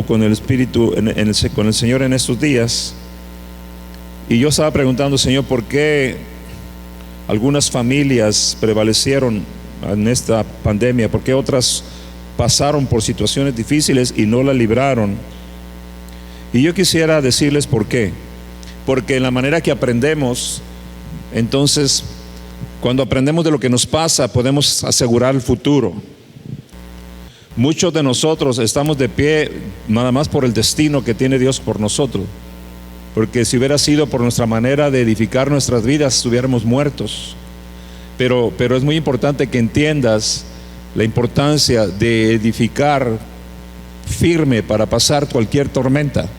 con el Espíritu, con el Señor en estos días, y yo estaba preguntando, Señor, ¿por qué algunas familias prevalecieron en esta pandemia? ¿Por qué otras pasaron por situaciones difíciles y no la libraron? Y yo quisiera decirles por qué. Porque en la manera que aprendemos, entonces, cuando aprendemos de lo que nos pasa, podemos asegurar el futuro. Muchos de nosotros estamos de pie nada más por el destino que tiene Dios por nosotros. Porque si hubiera sido por nuestra manera de edificar nuestras vidas, estuviéramos muertos. Pero es muy importante que entiendas la importancia de edificar firme para pasar cualquier tormenta.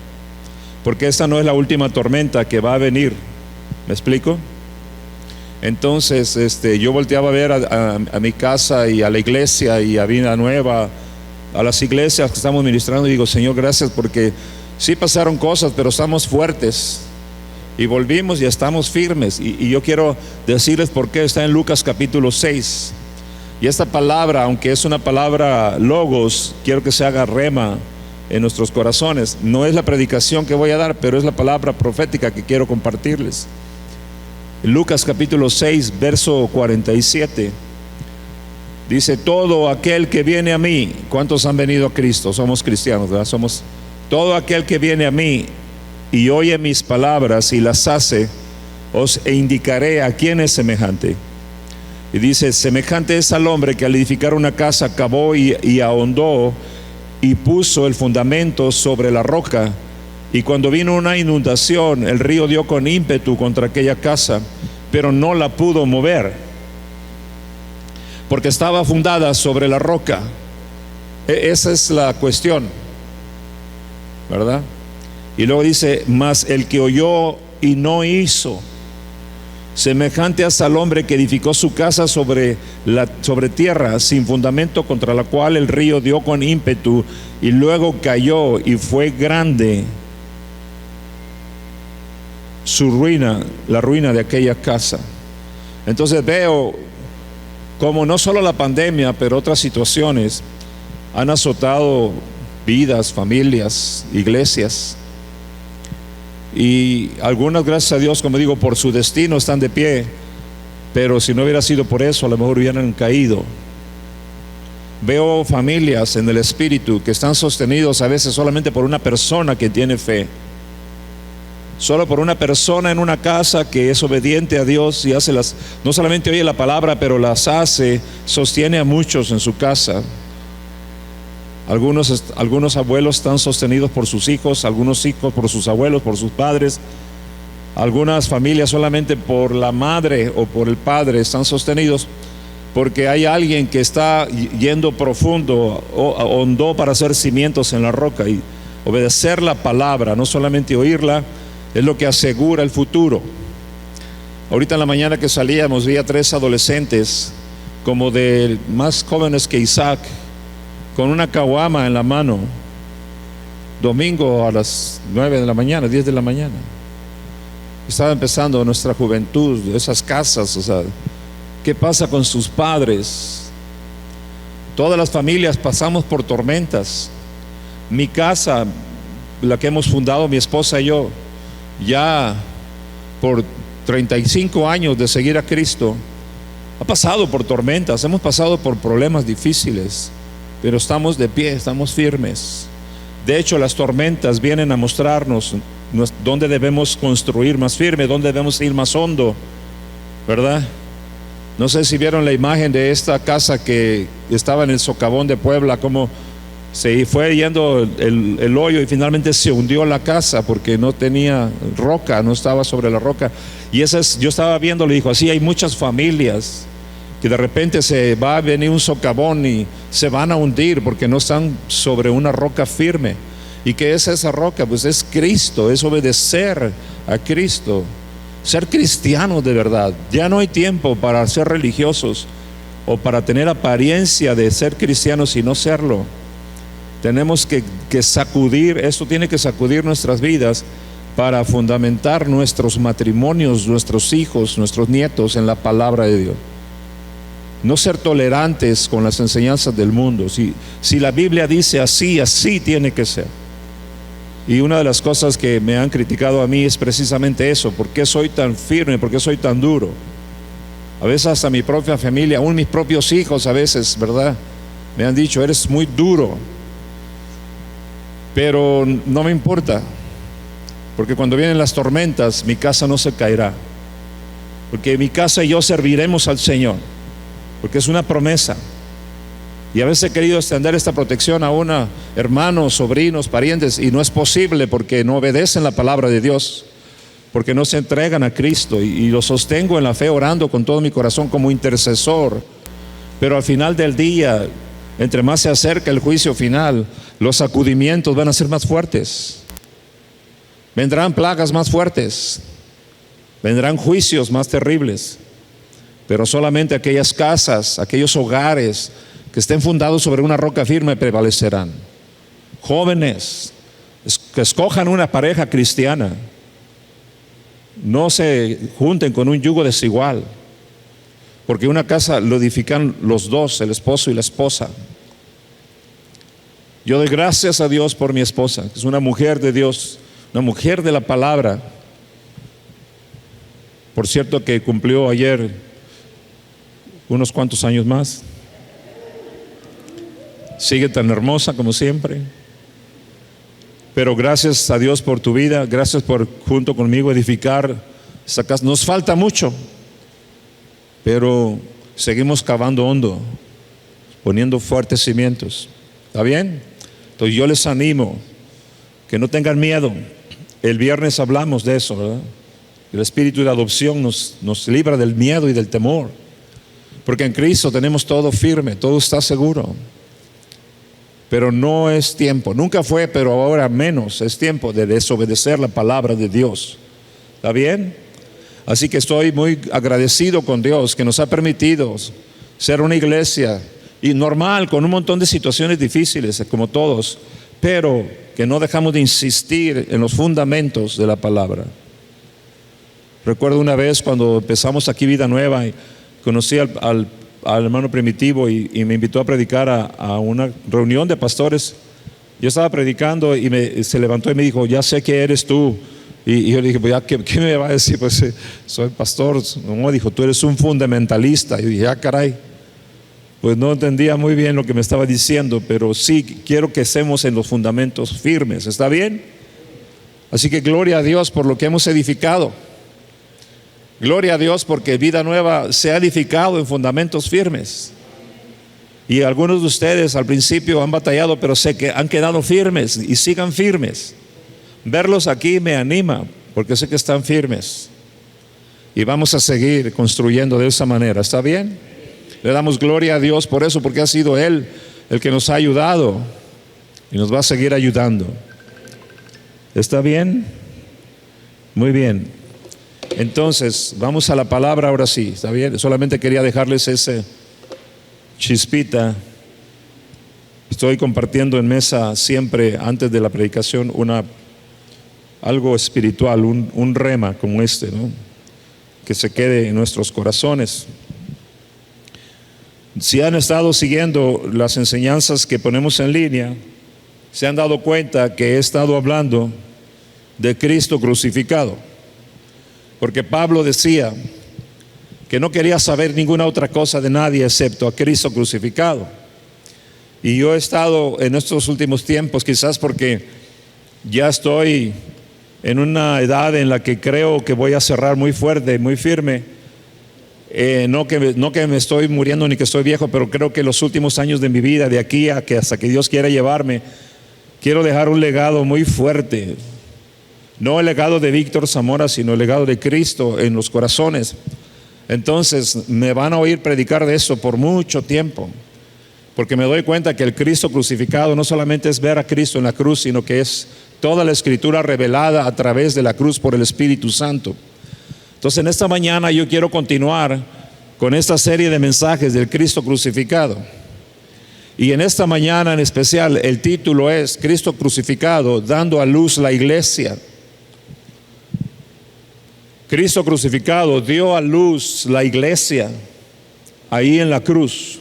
Porque esta no es la última tormenta que va a venir. ¿Me explico? Entonces yo volteaba a ver a mi casa y a la iglesia y a Vida Nueva, a las iglesias que estamos ministrando, y digo, Señor, gracias, porque sí pasaron cosas, pero estamos fuertes y volvimos y estamos firmes. Y yo quiero decirles por qué. Está en Lucas capítulo 6, y esta palabra, aunque es una palabra logos, quiero que se haga rema en nuestros corazones. No es la predicación que voy a dar, pero es la palabra profética que quiero compartirles. Lucas capítulo 6, verso 47, dice: todo aquel que viene a mí. ¿Cuántos han venido a Cristo? Somos cristianos, ¿verdad? Todo aquel que viene a mí y oye mis palabras y las hace, os indicaré a quién es semejante. Y dice: semejante es al hombre que al edificar una casa cavó y ahondó y puso el fundamento sobre la roca. Y cuando vino una inundación, el río dio con ímpetu contra aquella casa, pero no la pudo mover, porque estaba fundada sobre la roca. Esa es la cuestión, ¿verdad? Y luego dice: mas el que oyó y no hizo, semejante es al hombre que edificó su casa sobre tierra sin fundamento, contra la cual el río dio con ímpetu y luego cayó, y fue grande su ruina, la ruina de aquella casa. Entonces veo como no solo la pandemia, pero otras situaciones han azotado vidas, familias, iglesias, y algunas, gracias a Dios, como digo, por su destino están de pie, pero si no hubiera sido por eso, a lo mejor hubieran caído. Veo familias en el espíritu que están sostenidos a veces solamente por una persona que tiene fe, solo por una persona en una casa que es obediente a Dios y no solamente oye la palabra, pero las hace, sostiene a muchos en su casa. Algunos abuelos están sostenidos por sus hijos, algunos hijos por sus abuelos, por sus padres. Algunas familias solamente por la madre o por el padre están sostenidos, porque hay alguien que está yendo profundo, hondó para hacer cimientos en la roca. Y obedecer la palabra, no solamente oírla, es lo que asegura el futuro. Ahorita en la mañana que salíamos, vi a 3 adolescentes, como de más jóvenes que Isaac, con una caguama en la mano, domingo a las 9 de la mañana, 10 de la mañana. Estaba empezando nuestra juventud, esas casas, o sea, ¿qué pasa con sus padres? Todas las familias pasamos por tormentas. Mi casa, la que hemos fundado mi esposa y yo, ya por 35 años de seguir a Cristo, ha pasado por tormentas, hemos pasado por problemas difíciles, pero estamos de pie, estamos firmes. De hecho, las tormentas vienen a mostrarnos dónde debemos construir más firme, dónde debemos ir más hondo, ¿verdad? No sé si vieron la imagen de esta casa que estaba en el socavón de Puebla, cómo se fue yendo el hoyo y finalmente se hundió la casa porque no tenía roca, no estaba sobre la roca. Y yo estaba viendo, le dijo, así hay muchas familias que de repente se va a venir un socavón y se van a hundir porque no están sobre una roca firme. ¿Y qué es esa roca? Pues es Cristo, es obedecer a Cristo, ser cristiano de verdad. Ya no hay tiempo para ser religiosos o para tener apariencia de ser cristianos y no serlo. Tenemos que sacudir, esto tiene que sacudir nuestras vidas para fundamentar nuestros matrimonios, nuestros hijos, nuestros nietos en la palabra de Dios. No ser tolerantes con las enseñanzas del mundo. Si la Biblia dice así, así tiene que ser. Y una de las cosas que me han criticado a mí es precisamente eso. ¿Por qué soy tan firme? ¿Por qué soy tan duro? A veces hasta mi propia familia, aún mis propios hijos a veces, ¿verdad?, me han dicho, eres muy duro. Pero no me importa, porque cuando vienen las tormentas, mi casa no se caerá. Porque mi casa y yo serviremos al Señor, porque es una promesa. Y a veces he querido extender esta protección a hermanos, sobrinos, parientes, y no es posible porque no obedecen la palabra de Dios, porque no se entregan a Cristo. Y los sostengo en la fe, orando con todo mi corazón como intercesor. Pero al final del día, entre más se acerca el juicio final, los sacudimientos van a ser más fuertes. Vendrán plagas más fuertes, vendrán juicios más terribles. Pero solamente aquellas casas, aquellos hogares que estén fundados sobre una roca firme prevalecerán. Jóvenes, que escojan una pareja cristiana. No se junten con un yugo desigual, porque una casa lo edifican los dos, el esposo y la esposa. Yo doy gracias a Dios por mi esposa, que es una mujer de Dios, una mujer de la palabra. Por cierto que cumplió ayer unos cuantos años más. Sigue tan hermosa como siempre. Pero gracias a Dios por tu vida, gracias por junto conmigo edificar esta casa. Nos falta mucho, pero seguimos cavando hondo, poniendo fuertes cimientos. ¿Está bien? Entonces yo les animo que no tengan miedo. El viernes hablamos de eso, ¿verdad? El espíritu de adopción nos libra del miedo y del temor, porque en Cristo tenemos todo firme, todo está seguro. Pero no es tiempo, nunca fue, pero ahora menos es tiempo de desobedecer la palabra de Dios. ¿Está bien? Así que estoy muy agradecido con Dios que nos ha permitido ser una iglesia y normal, con un montón de situaciones difíciles como todos, pero que no dejamos de insistir en los fundamentos de la palabra. Recuerdo una vez cuando empezamos aquí Vida Nueva y conocí al hermano Primitivo y me invitó a predicar a una reunión de pastores. Yo estaba predicando y se levantó y me dijo, ya sé que eres tú. Y yo le dije, pues ya, ¿qué me va a decir? Pues soy pastor. No, dijo, tú eres un fundamentalista. Y yo dije, caray. Pues no entendía muy bien lo que me estaba diciendo, pero sí quiero que estemos en los fundamentos firmes. ¿Está bien? Así que gloria a Dios por lo que hemos edificado. Gloria a Dios porque Vida Nueva se ha edificado en fundamentos firmes. Y algunos de ustedes al principio han batallado, pero sé que han quedado firmes y sigan firmes. Verlos aquí me anima porque sé que están firmes. Y vamos a seguir construyendo de esa manera. ¿Está bien? Le damos gloria a Dios por eso, porque ha sido Él el que nos ha ayudado y nos va a seguir ayudando. ¿Está bien? Muy bien. Entonces, vamos a la palabra ahora sí, ¿está bien? Solamente quería dejarles ese chispita. Estoy compartiendo en mesa siempre antes de la predicación algo espiritual, un rema como este, ¿no? Que se quede en nuestros corazones. Si han estado siguiendo las enseñanzas que ponemos en línea, se han dado cuenta que he estado hablando de Cristo crucificado. Porque Pablo decía que no quería saber ninguna otra cosa de nadie excepto a Cristo crucificado. Y yo he estado en estos últimos tiempos, quizás porque ya estoy en una edad en la que creo que voy a cerrar muy fuerte, muy firme. No que me estoy muriendo ni que estoy viejo, pero creo que los últimos años de mi vida, de aquí a que hasta que Dios quiera llevarme, quiero dejar un legado muy fuerte. No el legado de Víctor Zamora, sino el legado de Cristo en los corazones. Entonces me van a oír predicar de eso por mucho tiempo, porque me doy cuenta que el Cristo crucificado no solamente es ver a Cristo en la cruz, sino que es toda la Escritura revelada a través de la cruz por el Espíritu Santo. Entonces en esta mañana yo quiero continuar con esta serie de mensajes del Cristo crucificado. Y en esta mañana en especial el título es Cristo crucificado, dando a luz la iglesia. Cristo crucificado dio a luz la iglesia. ahí en la cruz.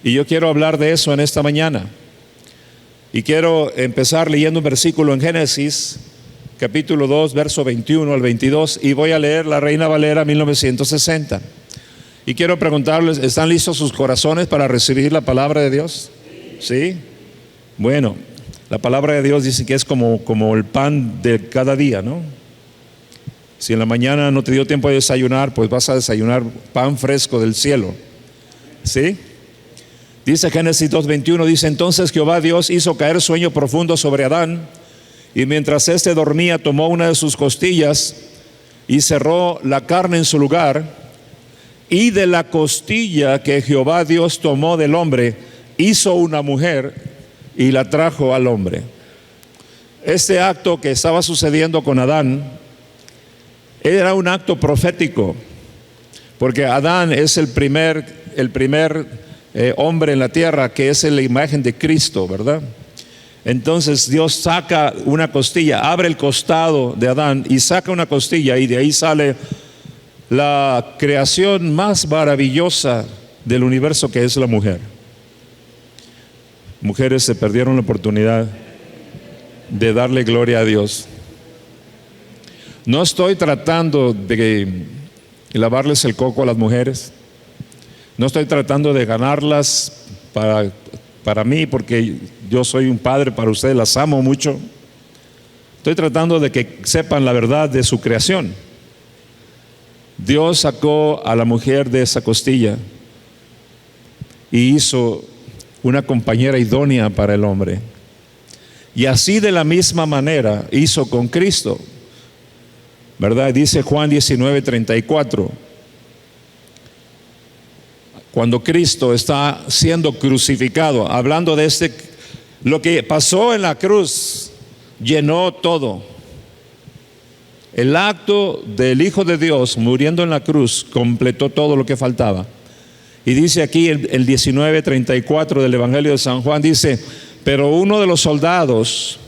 Y yo quiero hablar de eso en esta mañana. Y quiero empezar leyendo un versículo en Génesis, capítulo 2, verso 21 al 22. Y voy a leer la Reina Valera 1960. Y quiero preguntarles, ¿están listos sus corazones para recibir la palabra de Dios? ¿Sí? Bueno, la palabra de Dios dice que es como el pan de cada día, ¿no? Si en la mañana no te dio tiempo de desayunar, pues vas a desayunar pan fresco del cielo. ¿Sí? Dice Génesis 2:21, dice: entonces Jehová Dios hizo caer sueño profundo sobre Adán, y mientras éste dormía tomó una de sus costillas y cerró la carne en su lugar, y de la costilla que Jehová Dios tomó del hombre hizo una mujer y la trajo al hombre. Este acto que estaba sucediendo con Adán era un acto profético, porque Adán es el primer hombre en la tierra que es la imagen de Cristo, ¿verdad? Entonces Dios saca una costilla, abre el costado de Adán y saca una costilla, y de ahí sale la creación más maravillosa del universo, que es la mujer. Mujeres, se perdieron la oportunidad de darle gloria a Dios. No estoy tratando de lavarles el coco a las mujeres. No estoy tratando de ganarlas para mí, porque yo soy un padre para ustedes, las amo mucho. Estoy tratando de que sepan la verdad de su creación. Dios sacó a la mujer de esa costilla y hizo una compañera idónea para el hombre. Y así de la misma manera hizo con Cristo, ¿verdad? Dice Juan 19:34. Cuando Cristo está siendo crucificado, hablando de lo que pasó en la cruz, llenó todo. El acto del Hijo de Dios muriendo en la cruz completó todo lo que faltaba. Y dice aquí el 19:34 del Evangelio de San Juan, dice: pero uno de los soldados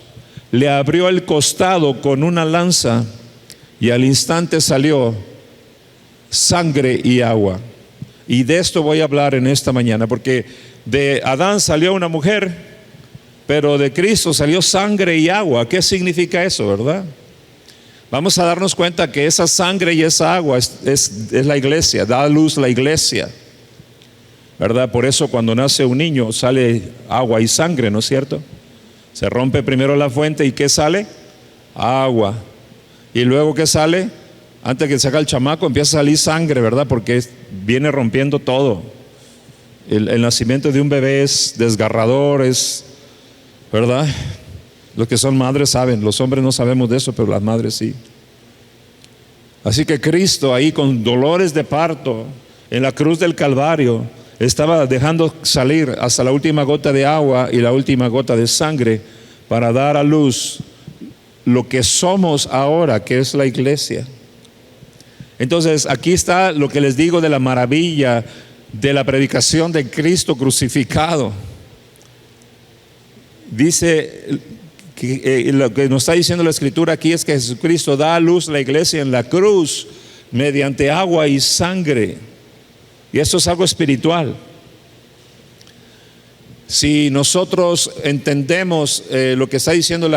le abrió el costado con una lanza, y al instante salió sangre y agua. Y de esto voy a hablar en esta mañana, porque de Adán salió una mujer, pero de Cristo salió sangre y agua. ¿Qué significa eso, verdad? Vamos a darnos cuenta que esa sangre y esa agua es la iglesia, da a luz la iglesia, ¿verdad? Por eso cuando nace un niño sale agua y sangre, ¿no es cierto? Se rompe primero la fuente, ¿y qué sale? Agua. Y luego, ¿qué sale? Antes que saca el chamaco empieza a salir sangre, ¿verdad? Porque viene rompiendo todo. El nacimiento de un bebé es desgarrador, ¿verdad? Los que son madres saben, los hombres no sabemos de eso, pero las madres sí. Así que Cristo ahí con dolores de parto en la cruz del Calvario estaba dejando salir hasta la última gota de agua y la última gota de sangre para dar a luz lo que somos ahora, que es la iglesia. Entonces aquí está lo que les digo de la maravilla de la predicación de Cristo crucificado. Dice que lo que nos está diciendo la Escritura aquí es que Jesucristo da a luz la iglesia en la cruz mediante agua y sangre. Y esto es algo espiritual. Si nosotros entendemos lo que está diciendo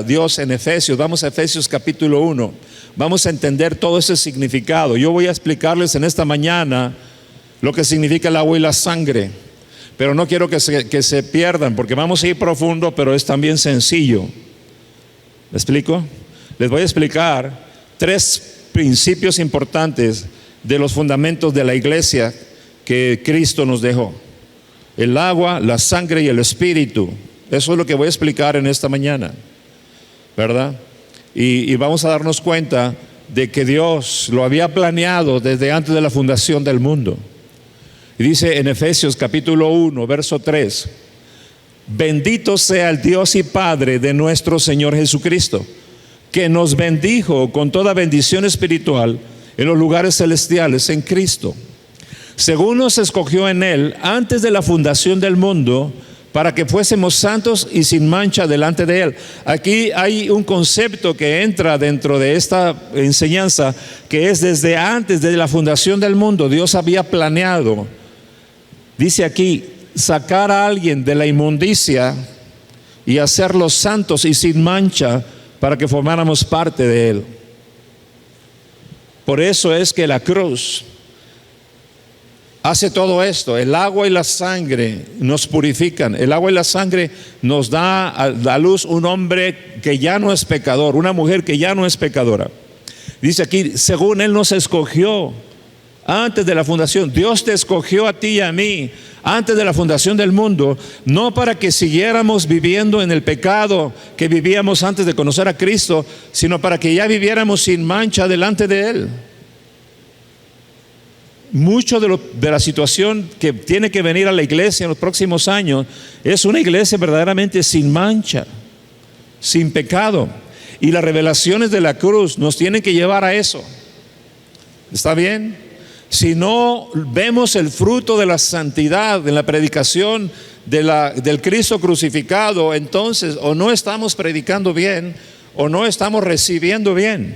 Dios en Efesios, vamos a Efesios capítulo 1, vamos a entender todo ese significado. Yo voy a explicarles en esta mañana lo que significa el agua y la sangre, pero no quiero que se pierdan, porque vamos a ir profundo, pero es también sencillo. ¿Me explico? Les voy a explicar 3 principios importantes de los fundamentos de la iglesia que Cristo nos dejó: el agua, la sangre y el espíritu. Eso es lo que voy a explicar en esta mañana, ¿verdad? Y vamos a darnos cuenta de que Dios lo había planeado desde antes de la fundación del mundo. Y dice en Efesios capítulo 1, verso 3: bendito sea el Dios y Padre de nuestro Señor Jesucristo, que nos bendijo con toda bendición espiritual en los lugares celestiales en Cristo, según nos escogió en Él antes de la fundación del mundo, para que fuésemos santos y sin mancha delante de Él. Aquí hay un concepto que entra dentro de esta enseñanza, que es desde antes de la fundación del mundo. Dios había planeado Dice aquí, sacar a alguien de la inmundicia y hacerlos santos y sin mancha para que formáramos parte de Él. Por eso es que la cruz hace todo esto. El agua y la sangre nos purifican. El agua y la sangre nos da a luz un hombre que ya no es pecador, una mujer que ya no es pecadora. Dice aquí, según Él nos escogió antes de la fundación. Dios te escogió a ti y a mí antes de la fundación del mundo, no para que siguiéramos viviendo en el pecado que vivíamos antes de conocer a Cristo, sino para que ya viviéramos sin mancha delante de Él. Mucho de la situación que tiene que venir a la iglesia en los próximos años es una iglesia verdaderamente sin mancha, sin pecado. Y las revelaciones de la cruz nos tienen que llevar a eso. ¿Está bien? Si no vemos el fruto de la santidad en la predicación del Cristo crucificado, entonces o no estamos predicando bien o no estamos recibiendo bien.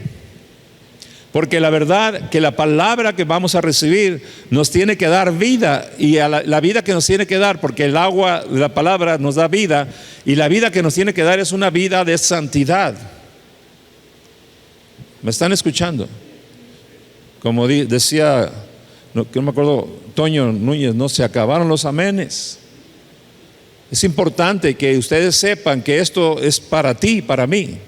Porque la verdad que la palabra que vamos a recibir nos tiene que dar vida, y a la vida que nos tiene que dar, porque el agua de la palabra nos da vida, y la vida que nos tiene que dar es una vida de santidad. ¿Me están escuchando? Como decía, no me acuerdo, Toño Núñez, no se acabaron los amenes. Es importante que ustedes sepan que esto es para ti, para mí.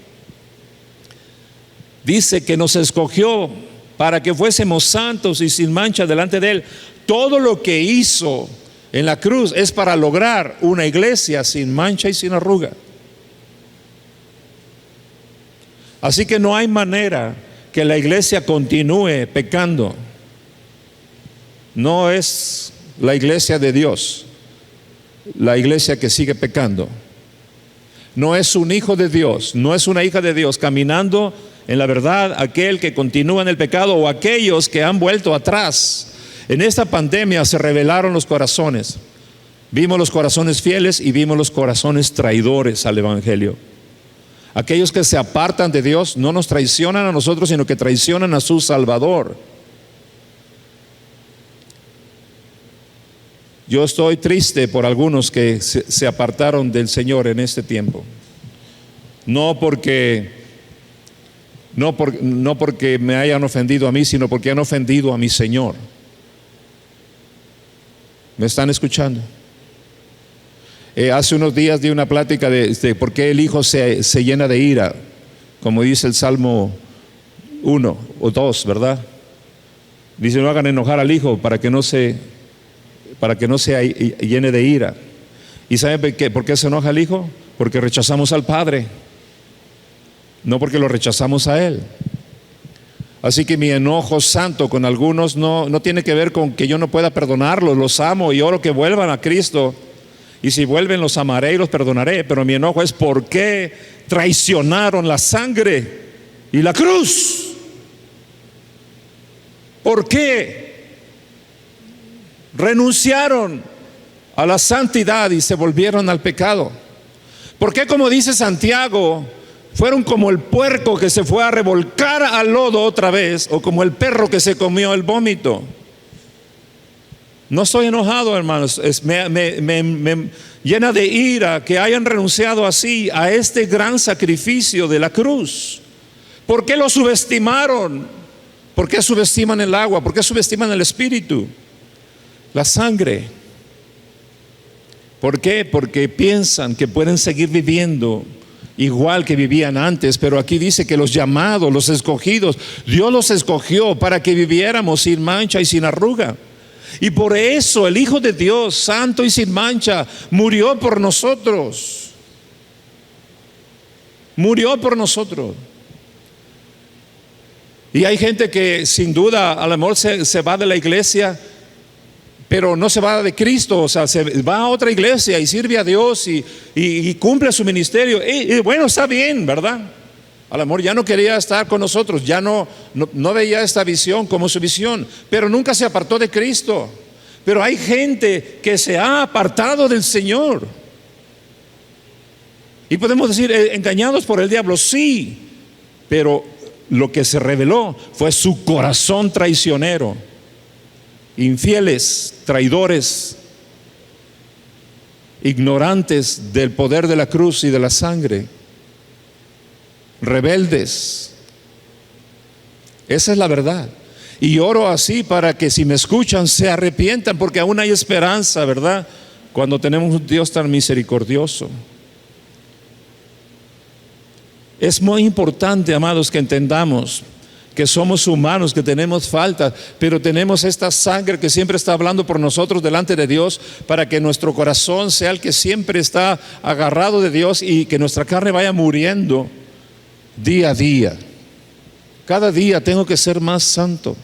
Dice que nos escogió para que fuésemos santos y sin mancha delante de Él. Todo lo que hizo en la cruz es para lograr una iglesia sin mancha y sin arruga. Así que no hay manera que la iglesia continúe pecando. No es la iglesia de Dios la iglesia que sigue pecando. No es un hijo de Dios, no es una hija de Dios caminando en la verdad aquel que continúa en el pecado, o aquellos que han vuelto atrás. En esta pandemia se revelaron los corazones. Vimos los corazones fieles y vimos los corazones traidores al evangelio. Aquellos que se apartan de Dios no nos traicionan a nosotros, sino que traicionan a su Salvador. Yo estoy triste por algunos que se apartaron del Señor en este tiempo. No porque me hayan ofendido a mí, sino porque han ofendido a mi Señor. ¿Me están escuchando? Hace unos días di una plática de por qué el Hijo se llena de ira, como dice el Salmo 1 o 2, ¿verdad? Dice, no hagan enojar al Hijo para que no se llene de ira. ¿Y saben por qué se enoja el Hijo? Porque rechazamos al Padre, no porque lo rechazamos a Él. Así que mi enojo santo con algunos no tiene que ver con que yo no pueda perdonarlos. Los amo y oro que vuelvan a Cristo, y si vuelven los amaré y los perdonaré. Pero mi enojo es por qué traicionaron la sangre y la cruz. ¿Por qué renunciaron a la santidad y se volvieron al pecado? ¿Por qué, como dice Santiago, fueron como el puerco que se fue a revolcar al lodo otra vez, o como el perro que se comió el vómito? No estoy enojado, hermanos, me llena de ira que hayan renunciado así a este gran sacrificio de la cruz. ¿Por qué lo subestimaron? ¿Por qué subestiman el agua? ¿Por qué subestiman el Espíritu? La sangre. ¿Por qué? Porque piensan que pueden seguir viviendo igual que vivían antes. Pero aquí dice que los llamados, los escogidos, Dios los escogió para que viviéramos sin mancha y sin arruga. Y por eso el Hijo de Dios, santo y sin mancha, murió por nosotros. Murió por nosotros. Y hay gente que sin duda a lo mejor se va de la iglesia, pero no se va de Cristo. O sea, se va a otra iglesia y sirve a Dios y cumple su ministerio. Y bueno, está bien, ¿verdad? A lo mejor ya no quería estar con nosotros, ya no veía esta visión como su visión, pero nunca se apartó de Cristo. Pero hay gente que se ha apartado del Señor. Y podemos decir, engañados por el diablo, sí, pero lo que se reveló fue su corazón traicionero. Infieles, traidores ignorantes del poder de la cruz y de la sangre, rebeldes. Esa es la verdad. Y oro así para que si me escuchan se arrepientan, porque aún hay esperanza, ¿verdad? Cuando tenemos un Dios tan misericordioso. Es muy importante, amados, que entendamos que somos humanos, que tenemos faltas, pero tenemos esta sangre que siempre está hablando por nosotros delante de Dios, para que nuestro corazón sea el que siempre está agarrado de Dios y que nuestra carne vaya muriendo día a día. Cada día tengo que ser más santo,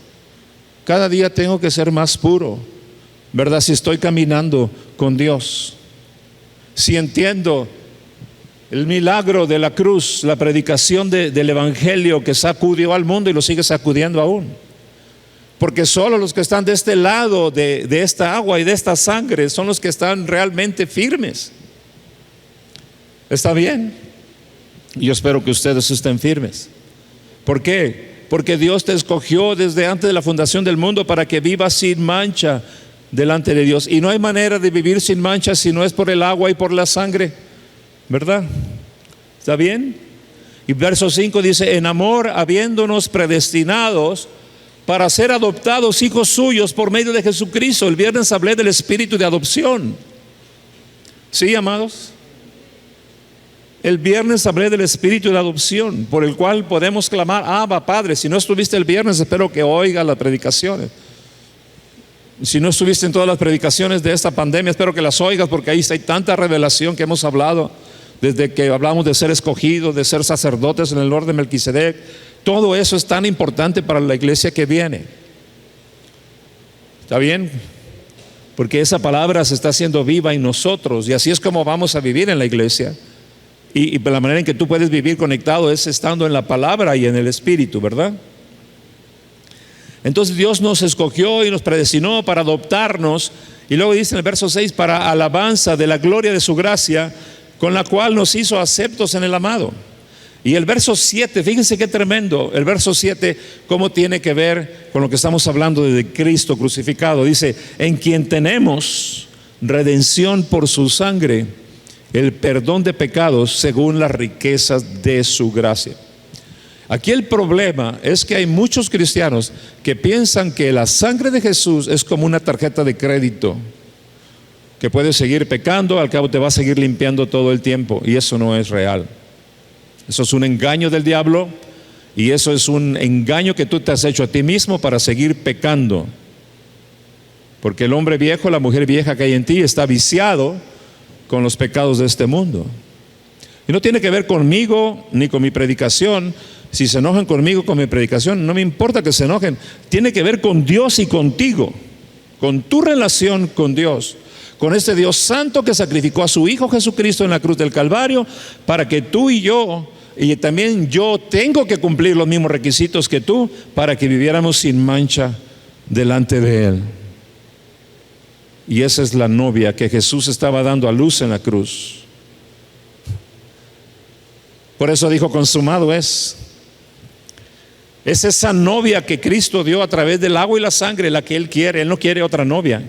cada día tengo que ser más puro, ¿verdad? Si estoy caminando con Dios, si entiendo el milagro de la cruz, la predicación del evangelio que sacudió al mundo y lo sigue sacudiendo aún. Porque solo los que están de este lado de esta agua y de esta sangre son los que están realmente firmes. ¿Está bien? Yo espero que ustedes estén firmes. ¿Por qué? Porque Dios te escogió desde antes de la fundación del mundo para que vivas sin mancha delante de Dios. Y no hay manera de vivir sin mancha si no es por el agua y por la sangre, ¿verdad? ¿Está bien? Y verso 5 dice: en amor, habiéndonos predestinados para ser adoptados hijos suyos por medio de Jesucristo. El viernes hablé del espíritu de adopción. ¿Sí, amados? El viernes hablé del espíritu de adopción, por el cual podemos clamar: Abba, Padre. Si no estuviste el viernes, espero que oiga las predicaciones. Si no estuviste en todas las predicaciones de esta pandemia, espero que las oigas, porque ahí hay tanta revelación que hemos hablado, desde que hablamos de ser escogidos, de ser sacerdotes en el orden de Melquisedec. Todo eso es tan importante para la iglesia que viene. ¿Está bien? Porque esa palabra se está haciendo viva en nosotros, y así es como vamos a vivir en la iglesia. Y la manera en que tú puedes vivir conectado es estando en la palabra y en el espíritu, ¿verdad? Entonces Dios nos escogió y nos predestinó para adoptarnos, y luego dice en el verso 6: para alabanza de la gloria de su gracia, con la cual nos hizo aceptos en el amado. Y el verso 7, fíjense qué tremendo, el verso 7, cómo tiene que ver con lo que estamos hablando de Cristo crucificado. Dice: en quien tenemos redención por su sangre, el perdón de pecados según las riquezas de su gracia. Aquí el problema es que hay muchos cristianos que piensan que la sangre de Jesús es como una tarjeta de crédito, que puedes seguir pecando, al cabo te va a seguir limpiando todo el tiempo, y eso no es real. Eso es un engaño del diablo, y eso es un engaño que tú te has hecho a ti mismo para seguir pecando, porque el hombre viejo, la mujer vieja que hay en ti está viciado con los pecados de este mundo. Y no tiene que ver conmigo ni con mi predicación. Si se enojan conmigo, con mi predicación, no me importa que se enojen. Tiene que ver con Dios y contigo, con tu relación con Dios, con este Dios santo que sacrificó a su Hijo Jesucristo en la cruz del Calvario, para que tú y yo, y también yo, tengo que cumplir los mismos requisitos que tú, para que viviéramos sin mancha delante de Él. Y esa es la novia que Jesús estaba dando a luz en la cruz. Por eso dijo: consumado es. Es esa novia que Cristo dio a través del agua y la sangre la que Él quiere. Él no quiere otra novia.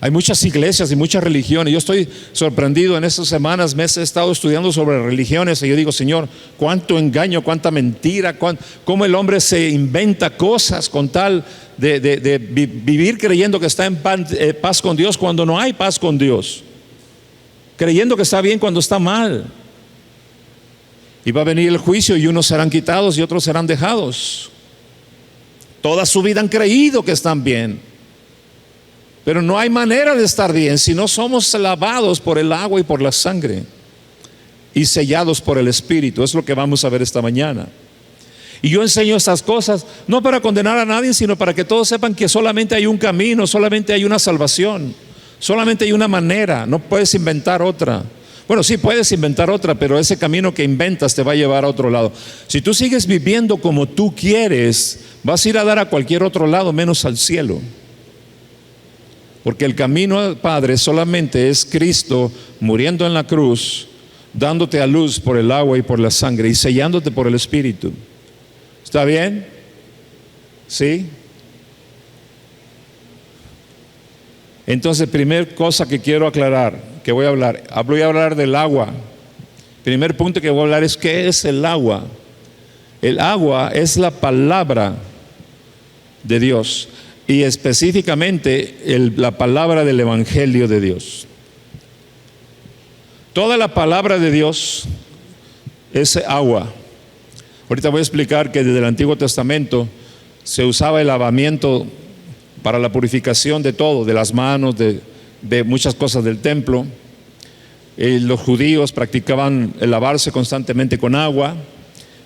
Hay muchas iglesias y muchas religiones. Yo estoy sorprendido en estas semanas, meses, he estado estudiando sobre religiones, y yo digo: Señor, cuánto engaño, cuánta mentira, cómo el hombre se inventa cosas con tal de vivir creyendo que está en paz con Dios cuando no hay paz con Dios, creyendo que está bien cuando está mal. Y va a venir el juicio, y unos serán quitados y otros serán dejados. Toda su vida han creído que están bien, pero no hay manera de estar bien si no somos lavados por el agua y por la sangre y sellados por el Espíritu. Es lo que vamos a ver esta mañana. Y yo enseño estas cosas no para condenar a nadie, sino para que todos sepan que solamente hay un camino, solamente hay una salvación, solamente hay una manera. No puedes inventar otra. Bueno, sí puedes inventar otra, pero ese camino que inventas te va a llevar a otro lado. Si tú sigues viviendo como tú quieres, vas a ir a dar a cualquier otro lado menos al cielo. Porque el camino al Padre solamente es Cristo muriendo en la cruz, dándote a luz por el agua y por la sangre, y sellándote por el Espíritu. ¿Está bien? ¿Sí? Entonces, primer cosa que quiero aclarar, que voy a hablar del agua. Primer punto que voy a hablar es ¿qué es el agua? El agua es la palabra de Dios y específicamente la palabra del Evangelio de Dios. Toda la palabra de Dios es agua. Ahorita voy a explicar que desde el Antiguo Testamento se usaba el lavamiento para la purificación de todo, de las manos, de muchas cosas del templo. Los judíos practicaban el lavarse constantemente con agua,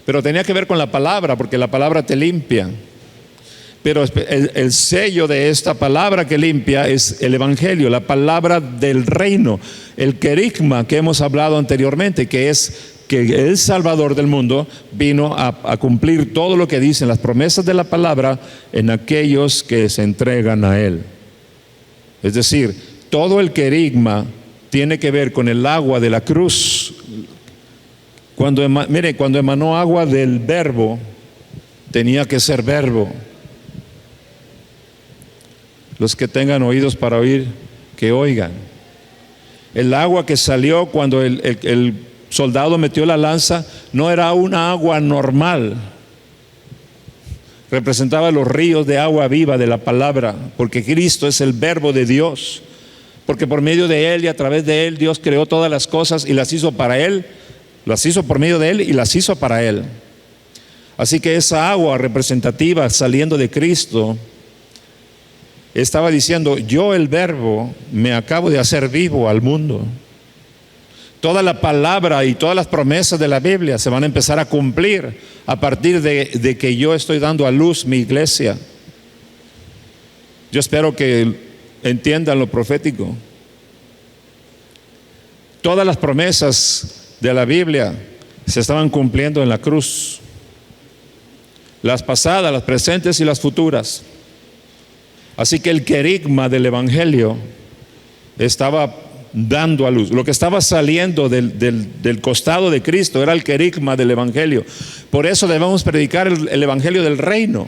pero tenía que ver con la palabra, porque la palabra te limpia. Pero el sello de esta palabra que limpia es el Evangelio, la palabra del reino, el querigma que hemos hablado anteriormente, que es que el Salvador del mundo vino a cumplir todo lo que dicen las promesas de la palabra en aquellos que se entregan a Él. Es decir, todo el querigma tiene que ver con el agua de la cruz. Cuando emanó agua del verbo, tenía que ser verbo. Los que tengan oídos para oír, que oigan. El agua que salió cuando el soldado metió la lanza no era una agua normal. Representaba los ríos de agua viva de la palabra, porque Cristo es el verbo de Dios. Porque por medio de Él y a través de Él Dios creó todas las cosas y las hizo para Él, las hizo por medio de Él y las hizo para Él. Así que esa agua representativa saliendo de Cristo estaba diciendo: yo, el verbo, me acabo de hacer vivo al mundo. Toda la palabra y todas las promesas de la Biblia se van a empezar a cumplir a partir de que yo estoy dando a luz mi iglesia. Yo espero que entiendan lo profético. Todas las promesas de la Biblia se estaban cumpliendo en la cruz. Las pasadas, las presentes y las futuras. Así que el querigma del Evangelio estaba dando a luz. Lo que estaba saliendo del costado de Cristo era el querigma del Evangelio. Por eso debemos predicar el Evangelio del reino.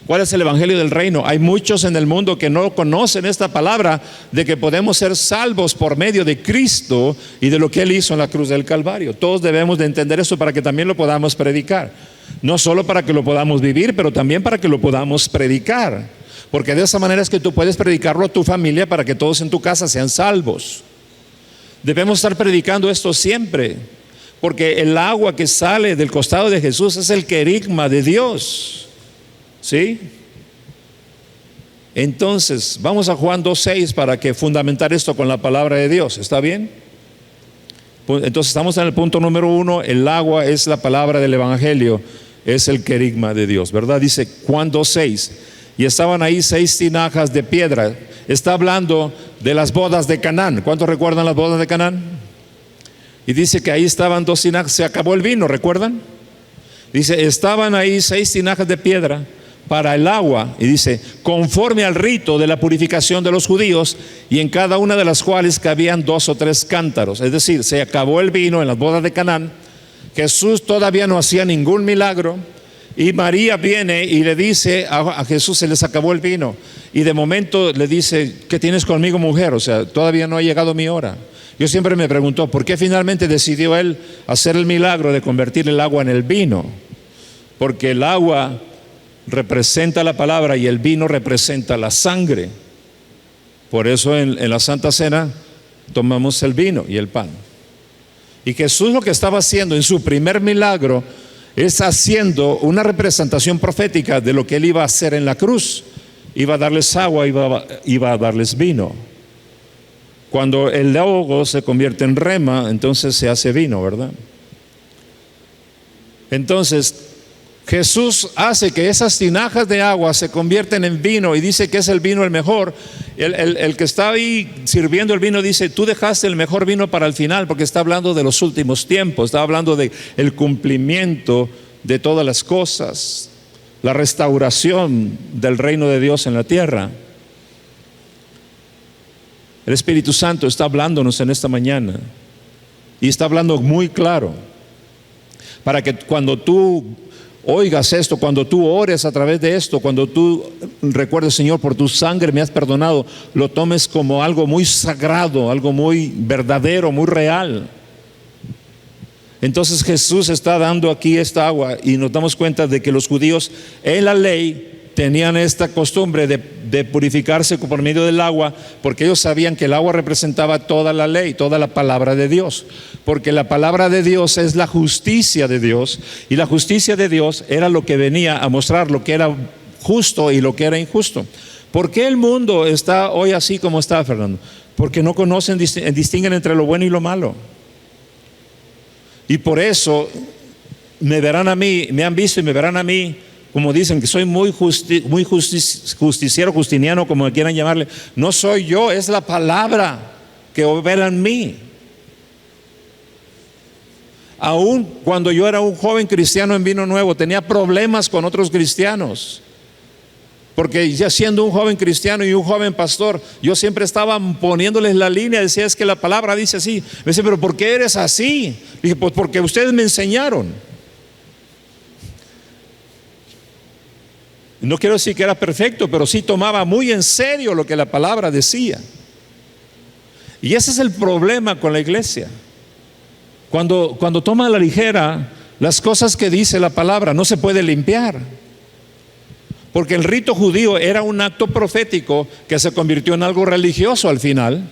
¿Cuál es el Evangelio del reino? Hay muchos en el mundo que no conocen esta palabra de que podemos ser salvos por medio de Cristo y de lo que Él hizo en la cruz del Calvario. Todos debemos de entender eso para que también lo podamos predicar. No solo para que lo podamos vivir, pero también para que lo podamos predicar. Porque de esa manera es que tú puedes predicarlo a tu familia para que todos en tu casa sean salvos. Debemos estar predicando esto siempre, porque el agua que sale del costado de Jesús es el querigma de Dios. ¿Sí? Entonces, vamos a Juan 2:6 para que fundamentar esto con la palabra de Dios. ¿Está bien? Entonces estamos en el punto número 1. El agua es la palabra del Evangelio, es el querigma de Dios, ¿verdad? Dice Juan 2:6. Y estaban ahí 6 tinajas de piedra. Está hablando de las bodas de Canaán. ¿Cuántos recuerdan las bodas de Canaán? Y dice que ahí estaban 2 tinajas. Se acabó el vino, ¿recuerdan? Dice, estaban ahí 6 tinajas de piedra para el agua, y dice, conforme al rito de la purificación de los judíos, y en cada una de las cuales cabían 2 o 3 cántaros. Es decir, se acabó el vino en las bodas de Canaán. Jesús todavía no hacía ningún milagro, y María viene y le dice a Jesús: se les acabó el vino. Y de momento le dice: ¿qué tienes conmigo, mujer? O sea, todavía no ha llegado mi hora. Yo siempre me pregunto, ¿por qué finalmente decidió Él hacer el milagro de convertir el agua en el vino? Porque el agua representa la palabra y el vino representa la sangre. Por eso en la Santa Cena tomamos el vino y el pan. Y Jesús lo que estaba haciendo en su primer milagro es haciendo una representación profética de lo que Él iba a hacer en la cruz. Iba a darles agua, iba a darles vino. Cuando el logo se convierte en rema, entonces se hace vino, ¿verdad? Entonces Jesús hace que esas tinajas de agua se convierten en vino, y dice que es el vino el mejor. El que está ahí sirviendo el vino dice: tú dejaste el mejor vino para el final, porque está hablando de los últimos tiempos, está hablando de el cumplimiento de todas las cosas, la restauración del reino de Dios en la tierra. El Espíritu Santo está hablándonos en esta mañana, y está hablando muy claro, para que cuando tú oigas esto, cuando tú ores a través de esto, cuando tú recuerdes, Señor, por tu sangre me has perdonado, lo tomes como algo muy sagrado, algo muy verdadero, muy real. Entonces Jesús está dando aquí esta agua y nos damos cuenta de que los judíos en la ley tenían esta costumbre de purificarse por medio del agua, porque ellos sabían que el agua representaba toda la ley, toda la palabra de Dios, porque la palabra de Dios es la justicia de Dios, y la justicia de Dios era lo que venía a mostrar lo que era justo y lo que era injusto. ¿Por qué el mundo está hoy así como está, Fernando? Porque no conocen, distinguen entre lo bueno y lo malo. Y por eso me verán a mí, me han visto y me verán a mí, como dicen, que soy muy justiciero, justiniano, como quieran llamarle. No soy yo, es la palabra que opera en mí. Aún cuando yo era un joven cristiano en Vino Nuevo, tenía problemas con otros cristianos. Porque ya siendo un joven cristiano y un joven pastor, yo siempre estaba poniéndoles la línea, decía, es que la palabra dice así. Me dice, pero ¿por qué eres así? Dije, pues porque ustedes me enseñaron. No quiero decir que era perfecto, pero sí tomaba muy en serio lo que la palabra decía. Y ese es el problema con la iglesia. Cuando toma a la ligera las cosas que dice la palabra, no se puede limpiar. Porque el rito judío era un acto profético que se convirtió en algo religioso al final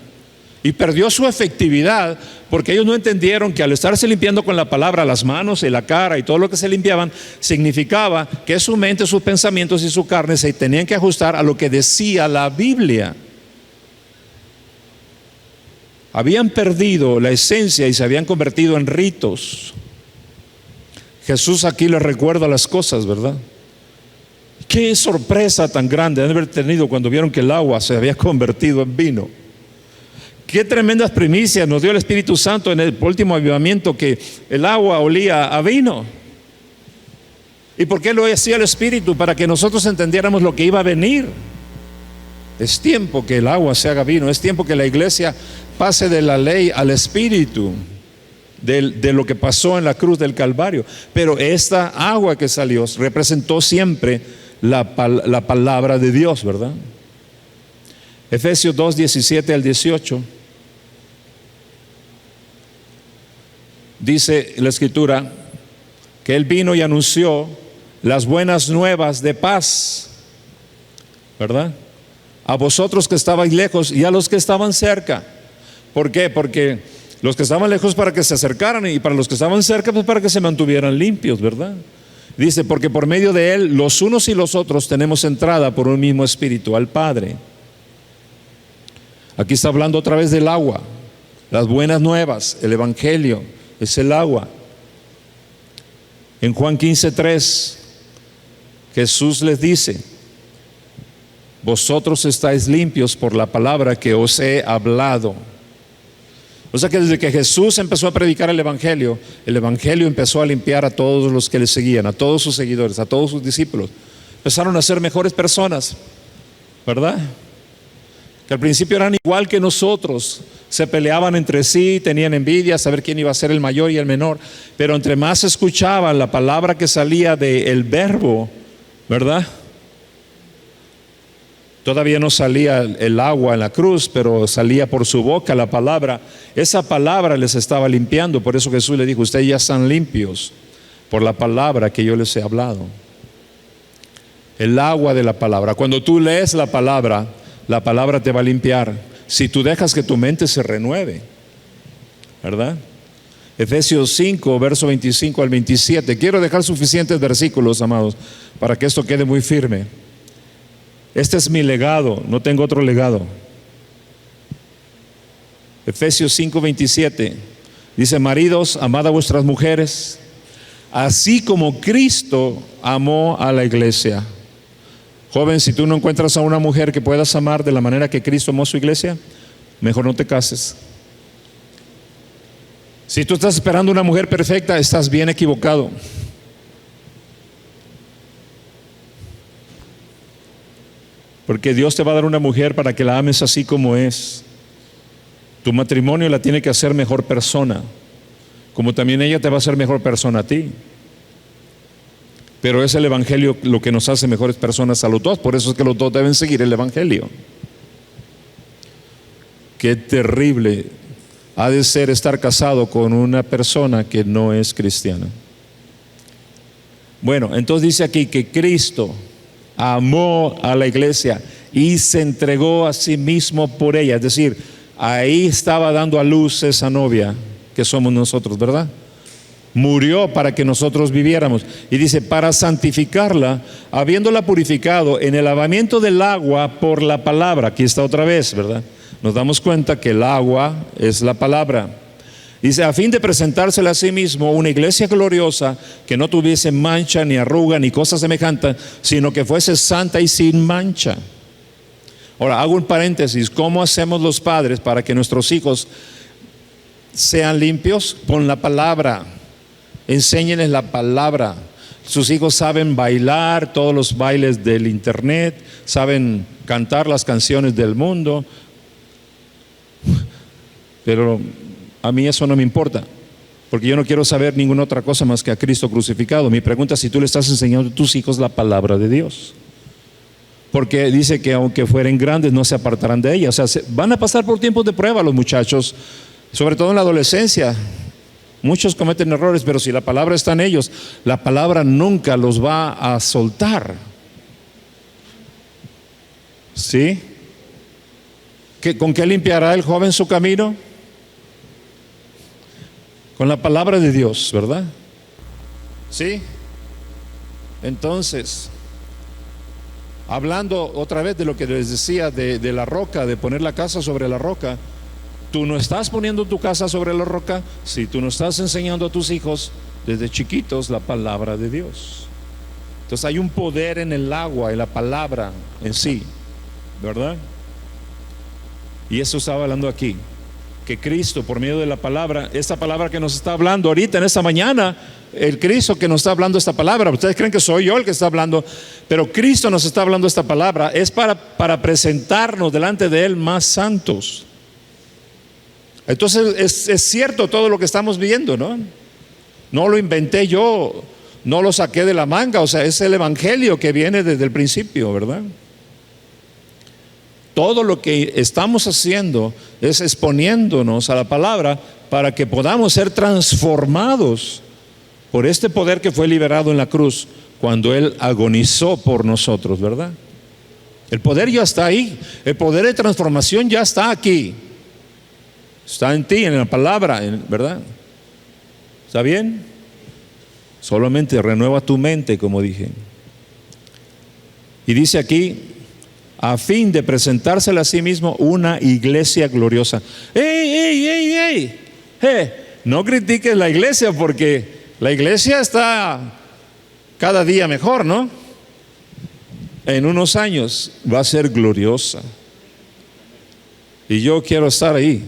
y perdió su efectividad, porque ellos no entendieron que al estarse limpiando con la palabra las manos y la cara y todo lo que se limpiaban, significaba que su mente, sus pensamientos y su carne se tenían que ajustar a lo que decía la Biblia. Habían perdido la esencia y se habían convertido en ritos. Jesús aquí les recuerda las cosas, ¿verdad? Qué sorpresa tan grande han de haber tenido cuando vieron que el agua se había convertido en vino. Qué tremendas primicias nos dio el Espíritu Santo en el último avivamiento, que el agua olía a vino. ¿Y por qué lo hacía el Espíritu? Para que nosotros entendiéramos lo que iba a venir. Es tiempo que el agua se haga vino, es tiempo que la iglesia pase de la ley al Espíritu, de lo que pasó en la cruz del Calvario. Pero esta agua que salió representó siempre la palabra de Dios, ¿verdad? Efesios 2, 17 al 18 dice la Escritura que Él vino y anunció las buenas nuevas de paz, ¿verdad? A vosotros que estabais lejos y a los que estaban cerca. ¿Por qué? Porque los que estaban lejos para que se acercaran, y para los que estaban cerca pues para que se mantuvieran limpios, ¿verdad? Dice, porque por medio de Él los unos y los otros tenemos entrada por un mismo Espíritu al Padre. Aquí está hablando otra vez del agua, las buenas nuevas, el Evangelio es el agua. En Juan 15:3 Jesús les dice, vosotros estáis limpios por la palabra que os he hablado. O sea que desde que Jesús empezó a predicar el Evangelio empezó a limpiar a todos los que le seguían, a todos sus seguidores, a todos sus discípulos. Empezaron a ser mejores personas, ¿verdad? Que al principio eran igual que nosotros, se peleaban entre sí, tenían envidia, saber quién iba a ser el mayor y el menor. Pero entre más escuchaban la palabra que salía del verbo, ¿verdad? Todavía no salía el agua en la cruz, pero salía por su boca la palabra. Esa palabra les estaba limpiando. Por eso Jesús le dijo, ustedes ya están limpios por la palabra que yo les he hablado. El agua de la palabra. Cuando tú lees la palabra te va a limpiar. Si tú dejas que tu mente se renueve, ¿verdad? Efesios 5, verso 25 al 27. Quiero dejar suficientes versículos, amados, para que esto quede muy firme. Este es mi legado, no tengo otro legado. Efesios 5, 27 dice, maridos, amad a vuestras mujeres, así como Cristo amó a la iglesia. Joven, si tú no encuentras a una mujer que puedas amar de la manera que Cristo amó a su iglesia, mejor no te cases. Si tú estás esperando una mujer perfecta, estás bien equivocado. Porque Dios te va a dar una mujer para que la ames así como es. Tu matrimonio la tiene que hacer mejor persona, como también ella te va a hacer mejor persona a ti. Pero es el Evangelio lo que nos hace mejores personas a los dos. Por eso es que los dos deben seguir el Evangelio. Qué terrible ha de ser estar casado con una persona que no es cristiana. Bueno, entonces dice aquí que Cristo amó a la iglesia y se entregó a sí mismo por ella. Es decir, ahí estaba dando a luz esa novia que somos nosotros, ¿verdad? Murió para que nosotros viviéramos. Y dice, para santificarla, habiéndola purificado en el lavamiento del agua por la palabra. Aquí está otra vez, ¿verdad? Nos damos cuenta que el agua es la palabra. Dice, a fin de presentársela a sí mismo una iglesia gloriosa, que no tuviese mancha, ni arruga, ni cosa semejante, sino que fuese santa y sin mancha. Ahora, hago un paréntesis. ¿Cómo hacemos los padres para que nuestros hijos sean limpios? Con la palabra. Enséñenles la palabra. Sus hijos saben bailar todos los bailes del internet, saben cantar las canciones del mundo, pero a mí eso no me importa, porque yo no quiero saber ninguna otra cosa más que a Cristo crucificado. Mi pregunta es si tú le estás enseñando a tus hijos la palabra de Dios, porque dice que aunque fueren grandes no se apartarán de ella. O sea, van a pasar por tiempos de prueba los muchachos, sobre todo en la adolescencia. Muchos cometen errores, pero si la palabra está en ellos, la palabra nunca los va a soltar. ¿Sí? ¿Con qué limpiará el joven su camino? Con la palabra de Dios, ¿verdad? ¿Sí? Entonces, hablando otra vez de lo que les decía de la roca, de poner la casa sobre la roca. Tú no estás poniendo tu casa sobre la roca si tú no estás enseñando a tus hijos desde chiquitos la palabra de Dios. Entonces hay un poder en el agua, en la palabra en sí, ¿verdad? Y eso estaba hablando aquí, que Cristo por medio de la palabra, esta palabra que nos está hablando ahorita en esta mañana, el Cristo que nos está hablando esta palabra, ustedes creen que soy yo el que está hablando, pero Cristo nos está hablando esta palabra, es para presentarnos delante de Él más santos. Entonces es cierto todo lo que estamos viendo, ¿no? No lo inventé yo, no lo saqué de la manga, o sea, es el Evangelio que viene desde el principio, ¿verdad? Todo lo que estamos haciendo es exponiéndonos a la palabra para que podamos ser transformados por este poder que fue liberado en la cruz cuando Él agonizó por nosotros, ¿verdad? El poder ya está ahí, el poder de transformación ya está aquí. Está en ti, en la palabra, ¿verdad? ¿Está bien? Solamente renueva tu mente, como dije. Y dice aquí, a fin de presentársela a sí mismo una iglesia gloriosa. ¡Ey! No critiques la iglesia, porque la iglesia está cada día mejor, ¿no? En unos años va a ser gloriosa. Y yo quiero estar ahí.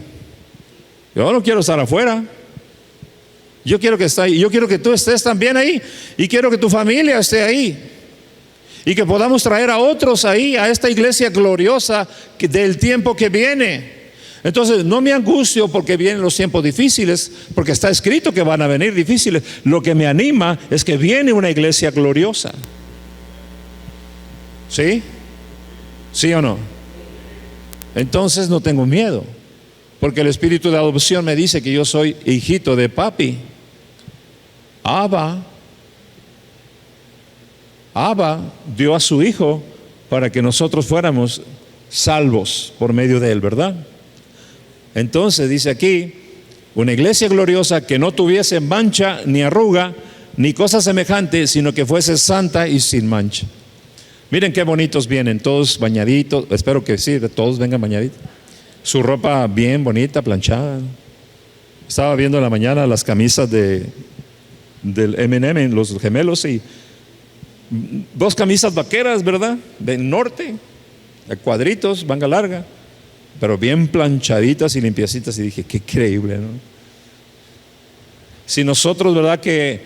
Yo no quiero estar afuera. Yo quiero que esté ahí. Yo quiero que tú estés también ahí. Y quiero que tu familia esté ahí. Y que podamos traer a otros ahí, a esta iglesia gloriosa del tiempo que viene. Entonces no me angustio porque vienen los tiempos difíciles, porque está escrito que van a venir difíciles. Lo que me anima es que viene una iglesia gloriosa. ¿Sí? ¿Sí o no? Entonces no tengo miedo, porque el espíritu de adopción me dice que yo soy hijito de papi. Abba dio a su hijo para que nosotros fuéramos salvos por medio de él, ¿verdad? Entonces dice aquí, una iglesia gloriosa que no tuviese mancha, ni arruga, ni cosa semejante, sino que fuese santa y sin mancha. Miren qué bonitos vienen, todos bañaditos. Espero que sí, todos vengan bañaditos. Su ropa bien bonita, planchada. Estaba viendo en la mañana las camisas del M&M, los gemelos, y dos camisas vaqueras, ¿verdad? Del norte, de cuadritos, manga larga, pero bien planchaditas y limpiecitas. Y dije, qué increíble, ¿no? Si nosotros, ¿verdad?, que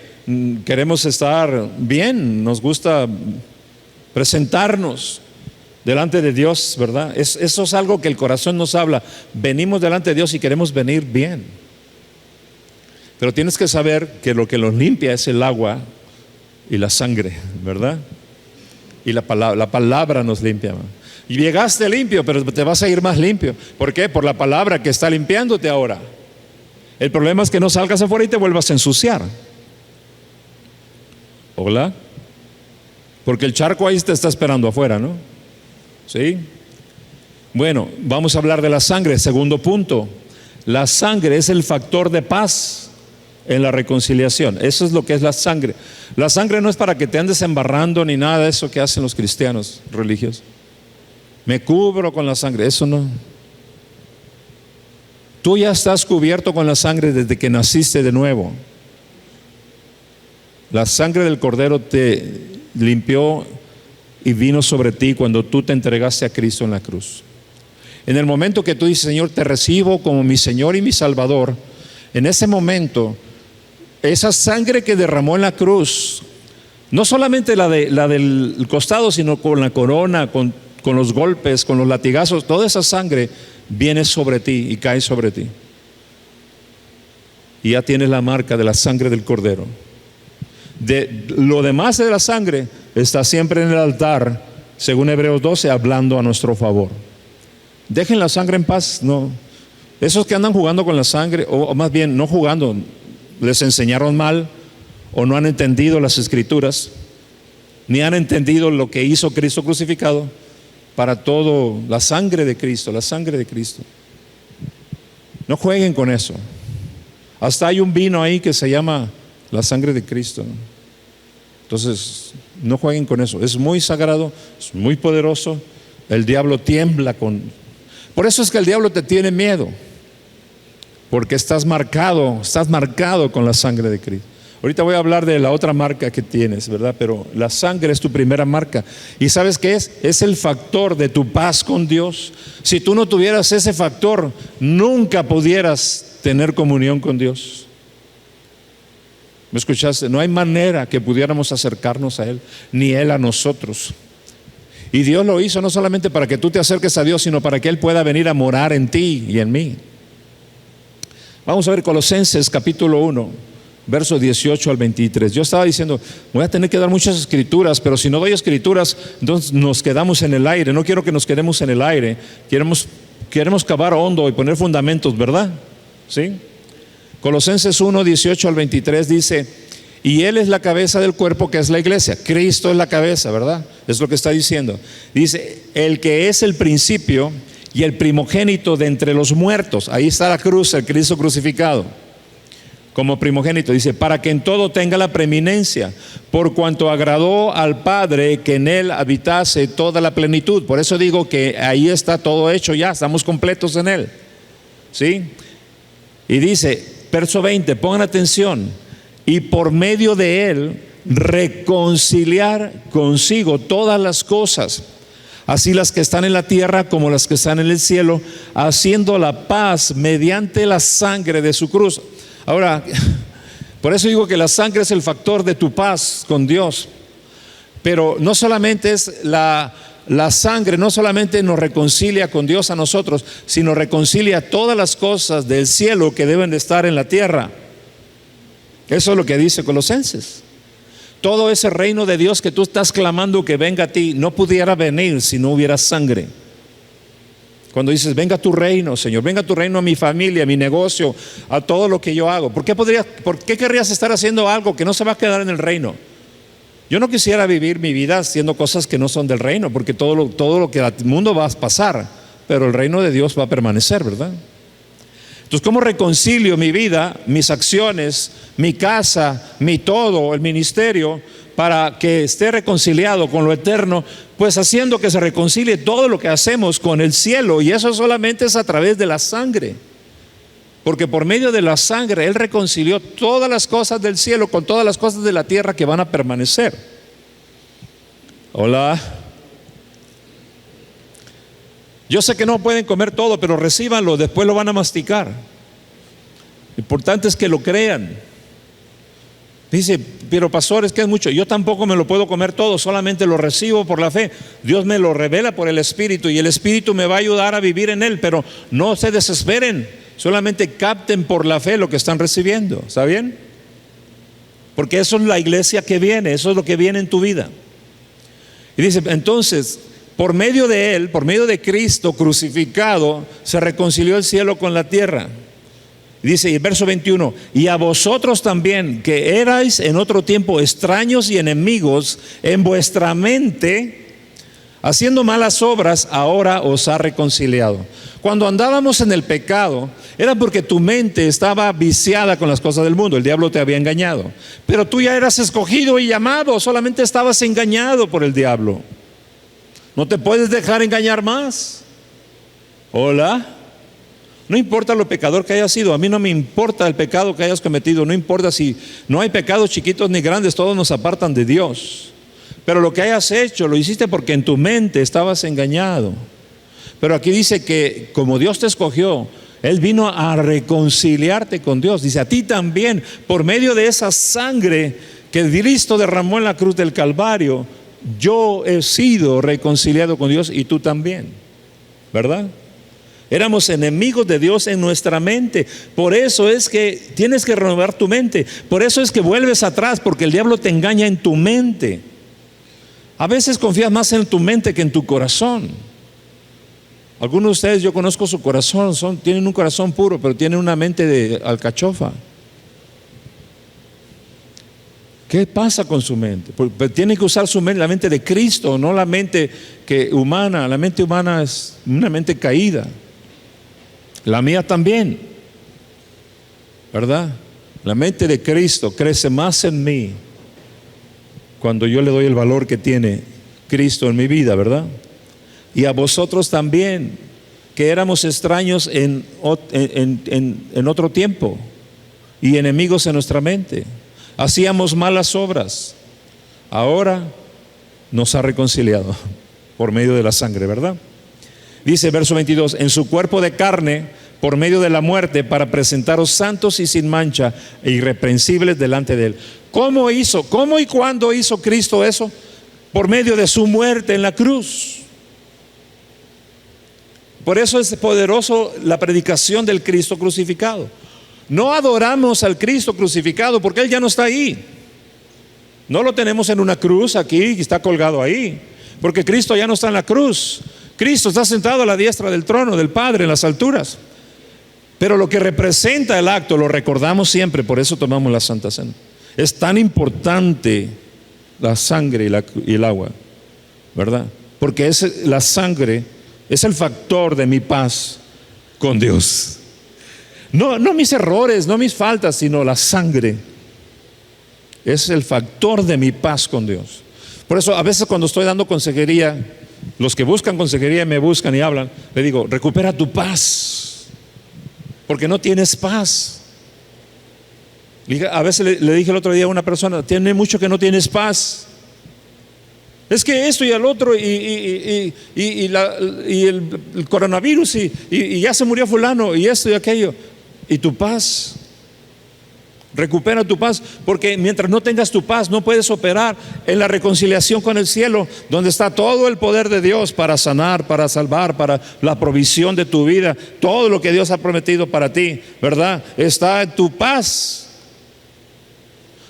queremos estar bien, nos gusta presentarnos delante de Dios, ¿verdad? Eso es algo que el corazón nos habla. Venimos delante de Dios y queremos venir bien. Pero tienes que saber que lo que los limpia es el agua y la sangre, ¿verdad? Y la palabra nos limpia. Y llegaste limpio, pero te vas a ir más limpio. ¿Por qué? Por la palabra que está limpiándote ahora. El problema es que no salgas afuera y te vuelvas a ensuciar. ¿Hola? Porque el charco ahí te está esperando afuera, ¿no? ¿Sí? Bueno, vamos a hablar de la sangre. Segundo punto, la sangre es el factor de paz en la reconciliación. Eso es lo que es la sangre. La sangre no es para que te andes embarrando ni nada de eso que hacen los cristianos religiosos. Me cubro con la sangre, eso no. Tú ya estás cubierto con la sangre desde que naciste de nuevo. La sangre del Cordero te limpió y vino sobre ti cuando tú te entregaste a Cristo en la cruz. En el momento que tú dices, Señor, te recibo como mi Señor y mi Salvador, en ese momento, esa sangre que derramó en la cruz, no solamente la del costado, sino con la corona, con los golpes, con los latigazos, toda esa sangre viene sobre ti y cae sobre ti. Y ya tienes la marca de la sangre del Cordero. De lo demás de la sangre está siempre en el altar, según Hebreos 12, hablando a nuestro favor. Dejen la sangre en paz. No, esos que andan jugando con la sangre, o más bien no jugando, les enseñaron mal o no han entendido las escrituras, ni han entendido lo que hizo Cristo crucificado para todo. La sangre de Cristo, la sangre de Cristo. No jueguen con eso. Hasta hay un vino ahí que se llama la sangre de Cristo. Entonces, no jueguen con eso. Es muy sagrado, es muy poderoso. El diablo tiembla con... Por eso es que el diablo te tiene miedo, porque estás marcado con la sangre de Cristo. Ahorita voy a hablar de la otra marca que tienes, ¿verdad? Pero la sangre es tu primera marca. ¿Y sabes qué es? Es el factor de tu paz con Dios. Si tú no tuvieras ese factor, nunca pudieras tener comunión con Dios. ¿Me escuchaste? No hay manera que pudiéramos acercarnos a Él, ni Él a nosotros. Y Dios lo hizo no solamente para que tú te acerques a Dios, sino para que Él pueda venir a morar en ti y en mí. Vamos a ver Colosenses capítulo 1, versos 18 al 23. Yo estaba diciendo, voy a tener que dar muchas escrituras, pero si no doy escrituras, entonces nos quedamos en el aire. No quiero que nos quedemos en el aire. Queremos cavar hondo y poner fundamentos, ¿verdad? ¿Sí? Colosenses 1, 18 al 23 dice: y Él es la cabeza del cuerpo, que es la iglesia. Cristo es la cabeza, ¿verdad? Es lo que está diciendo. Dice, el que es el principio y el primogénito de entre los muertos. Ahí está la cruz, el Cristo crucificado como primogénito. Dice, para que en todo tenga la preeminencia, por cuanto agradó al Padre que en Él habitase toda la plenitud. Por eso digo que ahí está todo hecho ya, estamos completos en Él. ¿Sí? Y dice, verso 20, pongan atención. Y por medio de Él reconciliar consigo todas las cosas, así las que están en la tierra como las que están en el cielo, haciendo la paz mediante la sangre de su cruz. Ahora, por eso digo que la sangre es el factor de tu paz con Dios. Pero no solamente es la sangre, no solamente nos reconcilia con Dios a nosotros, sino reconcilia todas las cosas del cielo que deben de estar en la tierra. Eso es lo que dice Colosenses. Todo ese reino de Dios que tú estás clamando que venga a ti, no pudiera venir si no hubiera sangre. Cuando dices, venga tu reino, Señor, venga tu reino a mi familia, a mi negocio, a todo lo que yo hago. ¿Por qué querrías estar haciendo algo que no se va a quedar en el reino? Yo no quisiera vivir mi vida haciendo cosas que no son del reino, porque todo lo que al mundo va a pasar, pero el reino de Dios va a permanecer, ¿verdad? Entonces, ¿cómo reconcilio mi vida, mis acciones, mi casa, mi todo, el ministerio, para que esté reconciliado con lo eterno? Pues haciendo que se reconcilie todo lo que hacemos con el cielo, y eso solamente es a través de la sangre. Porque por medio de la sangre Él reconcilió todas las cosas del cielo con todas las cosas de la tierra que van a permanecer. Hola. Yo sé que no pueden comer todo, pero recíbanlo, después lo van a masticar. Lo importante es que lo crean. Dice, pero pastor, es que es mucho. Yo tampoco me lo puedo comer todo, solamente lo recibo por la fe. Dios me lo revela por el Espíritu, y el Espíritu me va a ayudar a vivir en Él. Pero no se desesperen, solamente capten por la fe lo que están recibiendo. ¿Está bien? porque eso es la iglesia que viene, eso es lo que viene en tu vida. Y dice, entonces, por medio de Él, por medio de Cristo crucificado, se reconcilió el cielo con la tierra. Dice, y el verso 21, y a vosotros también, que erais en otro tiempo extraños y enemigos en vuestra mente, haciendo malas obras, ahora os ha reconciliado. Cuando andábamos en el pecado, era porque tu mente estaba viciada con las cosas del mundo. El diablo te había engañado. Pero tú ya eras escogido y llamado, solamente estabas engañado por el diablo. No te puedes dejar engañar más. Hola. No importa lo pecador que hayas sido, a mí no me importa el pecado que hayas cometido, no importa si no hay pecados chiquitos ni grandes, todos nos apartan de Dios. Pero lo que hayas hecho, lo hiciste porque en tu mente estabas engañado. Pero aquí dice que como Dios te escogió, Él vino a reconciliarte con Dios. Dice, a ti también, por medio de esa sangre que Cristo derramó en la cruz del Calvario, yo he sido reconciliado con Dios y tú también, ¿verdad? Éramos enemigos de Dios en nuestra mente. Por eso es que tienes que renovar tu mente. Por eso es que vuelves atrás, porque el diablo te engaña en tu mente. A veces confías más en tu mente que en tu corazón. Algunos de ustedes, yo conozco su corazón, tienen un corazón puro, pero tienen una mente de alcachofa. ¿Qué pasa con su mente? Pues tienen que usar su mente, la mente de Cristo, no la mente humana. La mente humana es una mente caída. La mía también, ¿verdad? La mente de Cristo crece más en mí cuando yo le doy el valor que tiene Cristo en mi vida, ¿verdad? Y a vosotros también, que éramos extraños en otro tiempo y enemigos en nuestra mente. Hacíamos malas obras. Ahora nos ha reconciliado por medio de la sangre, ¿verdad? Dice verso 22, en su cuerpo de carne, por medio de la muerte, para presentaros santos y sin mancha e irreprensibles delante de Él. ¿Cómo y cuándo hizo Cristo eso? Por medio de su muerte en la cruz. Por eso es poderoso la predicación del Cristo crucificado. No adoramos al Cristo crucificado porque Él ya no está ahí. No lo tenemos en una cruz aquí y está colgado ahí, porque Cristo ya no está en la cruz. Cristo está sentado a la diestra del trono del Padre en las alturas. Pero lo que representa el acto lo recordamos siempre, por eso tomamos la Santa Cena. Es tan importante la sangre y el agua, ¿verdad? Porque la sangre es el factor de mi paz con Dios. No mis errores, no mis faltas, sino la sangre es el factor de mi paz con Dios. Por eso a veces cuando estoy dando consejería, los que buscan consejería me buscan y hablan, le digo, recupera tu paz, porque no tienes paz. A veces le dije el otro día a una persona, tiene mucho que no tienes paz. Es que esto y el otro y el coronavirus y ya se murió fulano y esto y aquello. ¿Y tu paz? Recupera tu paz, porque mientras no tengas tu paz no puedes operar en la reconciliación con el cielo, donde está todo el poder de Dios para sanar, para salvar, para la provisión de tu vida. Todo lo que Dios ha prometido para ti, ¿verdad? Está en tu paz.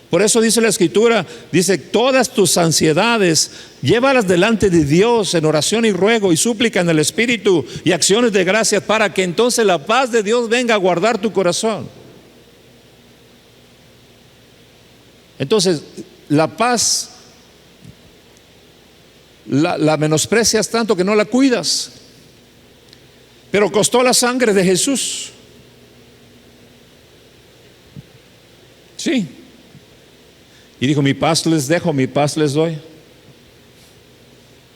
Por eso dice la Escritura, dice, todas tus ansiedades llévalas delante de Dios en oración y ruego y súplica en el Espíritu y acciones de gracias, para que entonces la paz de Dios venga a guardar tu corazón. Entonces, la paz la menosprecias tanto que no la cuidas. Pero costó la sangre de Jesús. Sí. Y dijo, mi paz les dejo, mi paz les doy.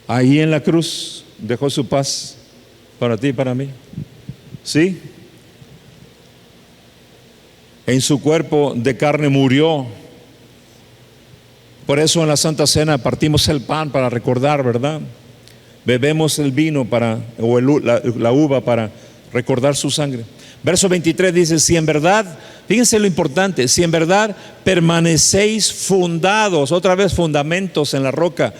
Ahí en la cruz dejó su paz para ti y para mí. Sí. En su cuerpo de carne murió. Por eso en la Santa Cena partimos el pan para recordar, ¿verdad? Bebemos el vino la uva para recordar su sangre. Verso 23 dice, si en verdad, fíjense lo importante, si en verdad permanecéis fundados, otra vez fundamentos en la roca,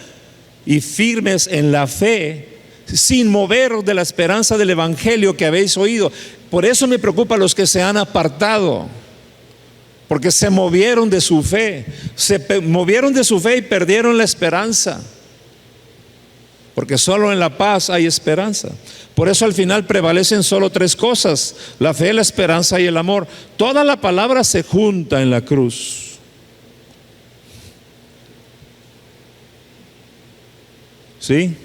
y firmes en la fe, sin moveros de la esperanza del Evangelio que habéis oído. Por eso me preocupa los que se han apartado, porque se movieron de su fe. Movieron de su fe y perdieron la esperanza. Porque solo en la paz hay esperanza. Por eso al final prevalecen solo tres cosas: la fe, la esperanza y el amor. Toda la palabra se junta en la cruz. ¿Sí?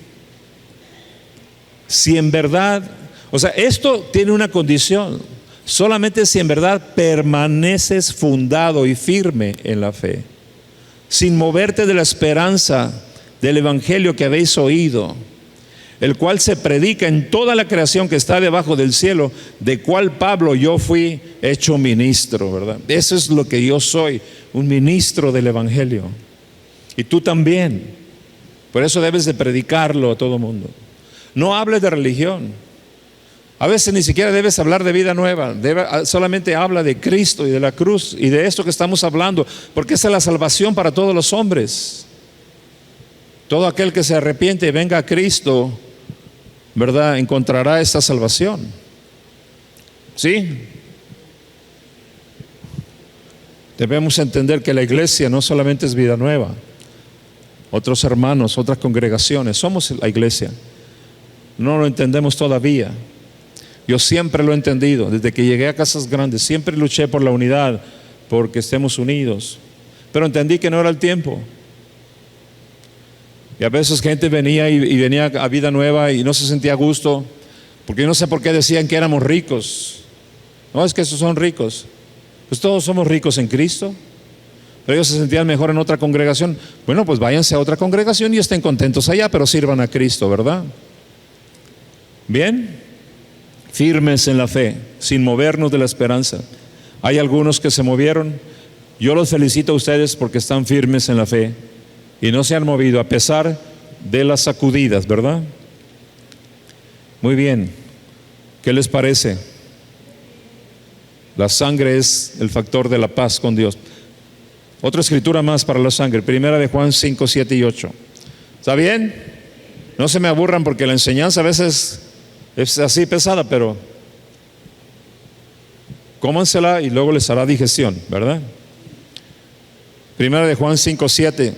Si en verdad, o sea, esto tiene una condición: solamente si en verdad permaneces fundado y firme en la fe, sin moverte de la esperanza del evangelio que habéis oído, el cual se predica en toda la creación que está debajo del cielo, de cual Pablo yo fui hecho ministro, ¿verdad? Eso es lo que yo soy, un ministro del evangelio. Y tú también. Por eso debes de predicarlo a todo mundo. No hables de religión. A veces ni siquiera debes hablar de vida nueva. Solamente habla de Cristo y de la cruz y de esto que estamos hablando, porque esa es la salvación para todos los hombres. Todo aquel que se arrepiente y venga a Cristo, ¿verdad?, encontrará esta salvación. ¿Sí? Debemos entender que la iglesia no solamente es vida nueva. Otros hermanos, otras congregaciones, somos la iglesia. No lo entendemos todavía. Yo siempre lo he entendido. Desde que llegué a Casas Grandes, siempre luché por la unidad, porque estemos unidos. Pero entendí que no era el tiempo. Y a veces gente venía y venía a Vida Nueva y no se sentía a gusto, porque yo no sé por qué decían que éramos ricos. No, es que esos son ricos. Pues todos somos ricos en Cristo. Pero ellos se sentían mejor en otra congregación. Bueno, pues váyanse a otra congregación y estén contentos allá, pero sirvan a Cristo, ¿verdad? Bien, firmes en la fe, sin movernos de la esperanza. Hay algunos que se movieron. Yo los felicito a ustedes porque están firmes en la fe y no se han movido a pesar de las sacudidas, ¿verdad? Muy bien. ¿Qué les parece? La sangre es el factor de la paz con Dios. Otra escritura más para la sangre, 1 Juan 5, 7 y 8. ¿Está bien? No se me aburran porque la enseñanza a veces es así pesada, pero cómansela y luego les hará digestión, ¿verdad? 1 Juan 5, 7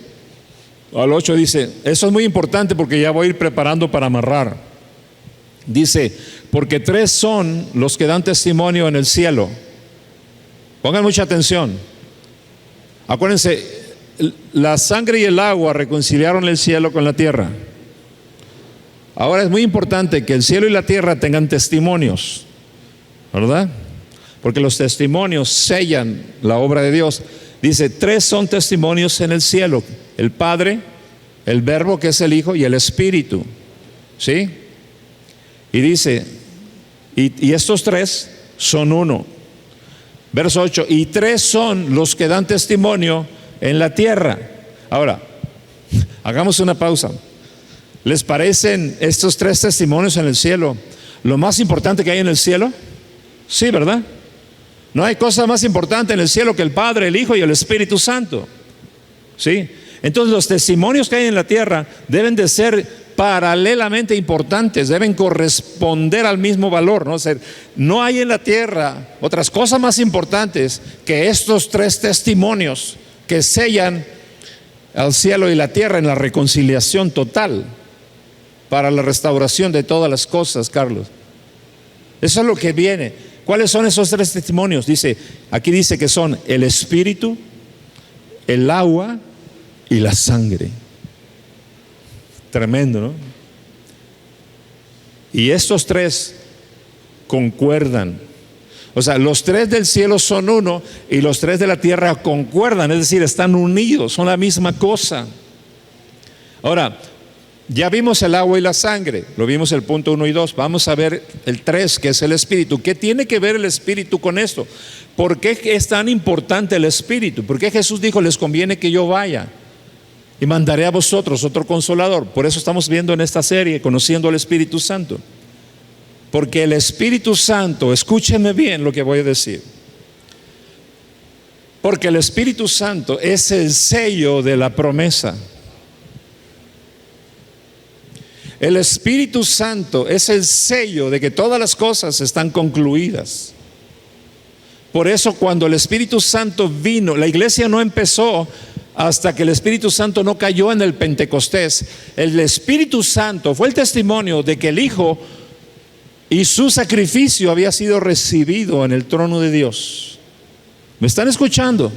al 8 dice, eso es muy importante porque ya voy a ir preparando para amarrar. Dice, porque tres son los que dan testimonio en el cielo. Pongan mucha atención. Acuérdense, la sangre y el agua reconciliaron el cielo con la tierra. Ahora es muy importante que el cielo y la tierra tengan testimonios, ¿verdad? Porque los testimonios sellan la obra de Dios. Dice, tres son testimonios en el cielo: el Padre, el Verbo que es el Hijo y el Espíritu. ¿Sí? Y dice, y estos tres son uno. Verso 8, y tres son los que dan testimonio en la tierra. Ahora, hagamos una pausa. ¿Les parecen estos tres testimonios en el cielo lo más importante que hay en el cielo? Sí, ¿verdad? No hay cosa más importante en el cielo que el Padre, el Hijo y el Espíritu Santo. ¿Sí? Entonces los testimonios que hay en la tierra deben de ser paralelamente importantes, deben corresponder al mismo valor, ¿no? O sea, no hay en la tierra otras cosas más importantes que estos tres testimonios que sellan al cielo y la tierra en la reconciliación total para la restauración de todas las cosas, Carlos. Eso es lo que viene. ¿Cuáles son esos tres testimonios? Aquí dice que son el Espíritu, el agua y la sangre. Tremendo, ¿no? Y estos tres concuerdan. O sea, los tres del cielo son uno y los tres de la tierra concuerdan, es decir, están unidos, son la misma cosa. Ahora, ya vimos el agua y la sangre, lo vimos el punto 1 y 2. Vamos a ver el 3, que es el Espíritu. ¿Qué tiene que ver el Espíritu con esto? ¿Por qué es tan importante el Espíritu? ¿Por qué Jesús dijo, les conviene que yo vaya y mandaré a vosotros otro consolador? Por eso estamos viendo en esta serie, conociendo al Espíritu Santo. Porque el Espíritu Santo, escúchenme bien lo que voy a decir. Porque el Espíritu Santo es el sello de la promesa. El Espíritu Santo es el sello de que todas las cosas están concluidas. Por eso cuando el Espíritu Santo vino, la iglesia no empezó hasta que el Espíritu Santo no cayó en el Pentecostés. El Espíritu Santo fue el testimonio de que el Hijo y su sacrificio había sido recibido en el trono de Dios. ¿Me están escuchando?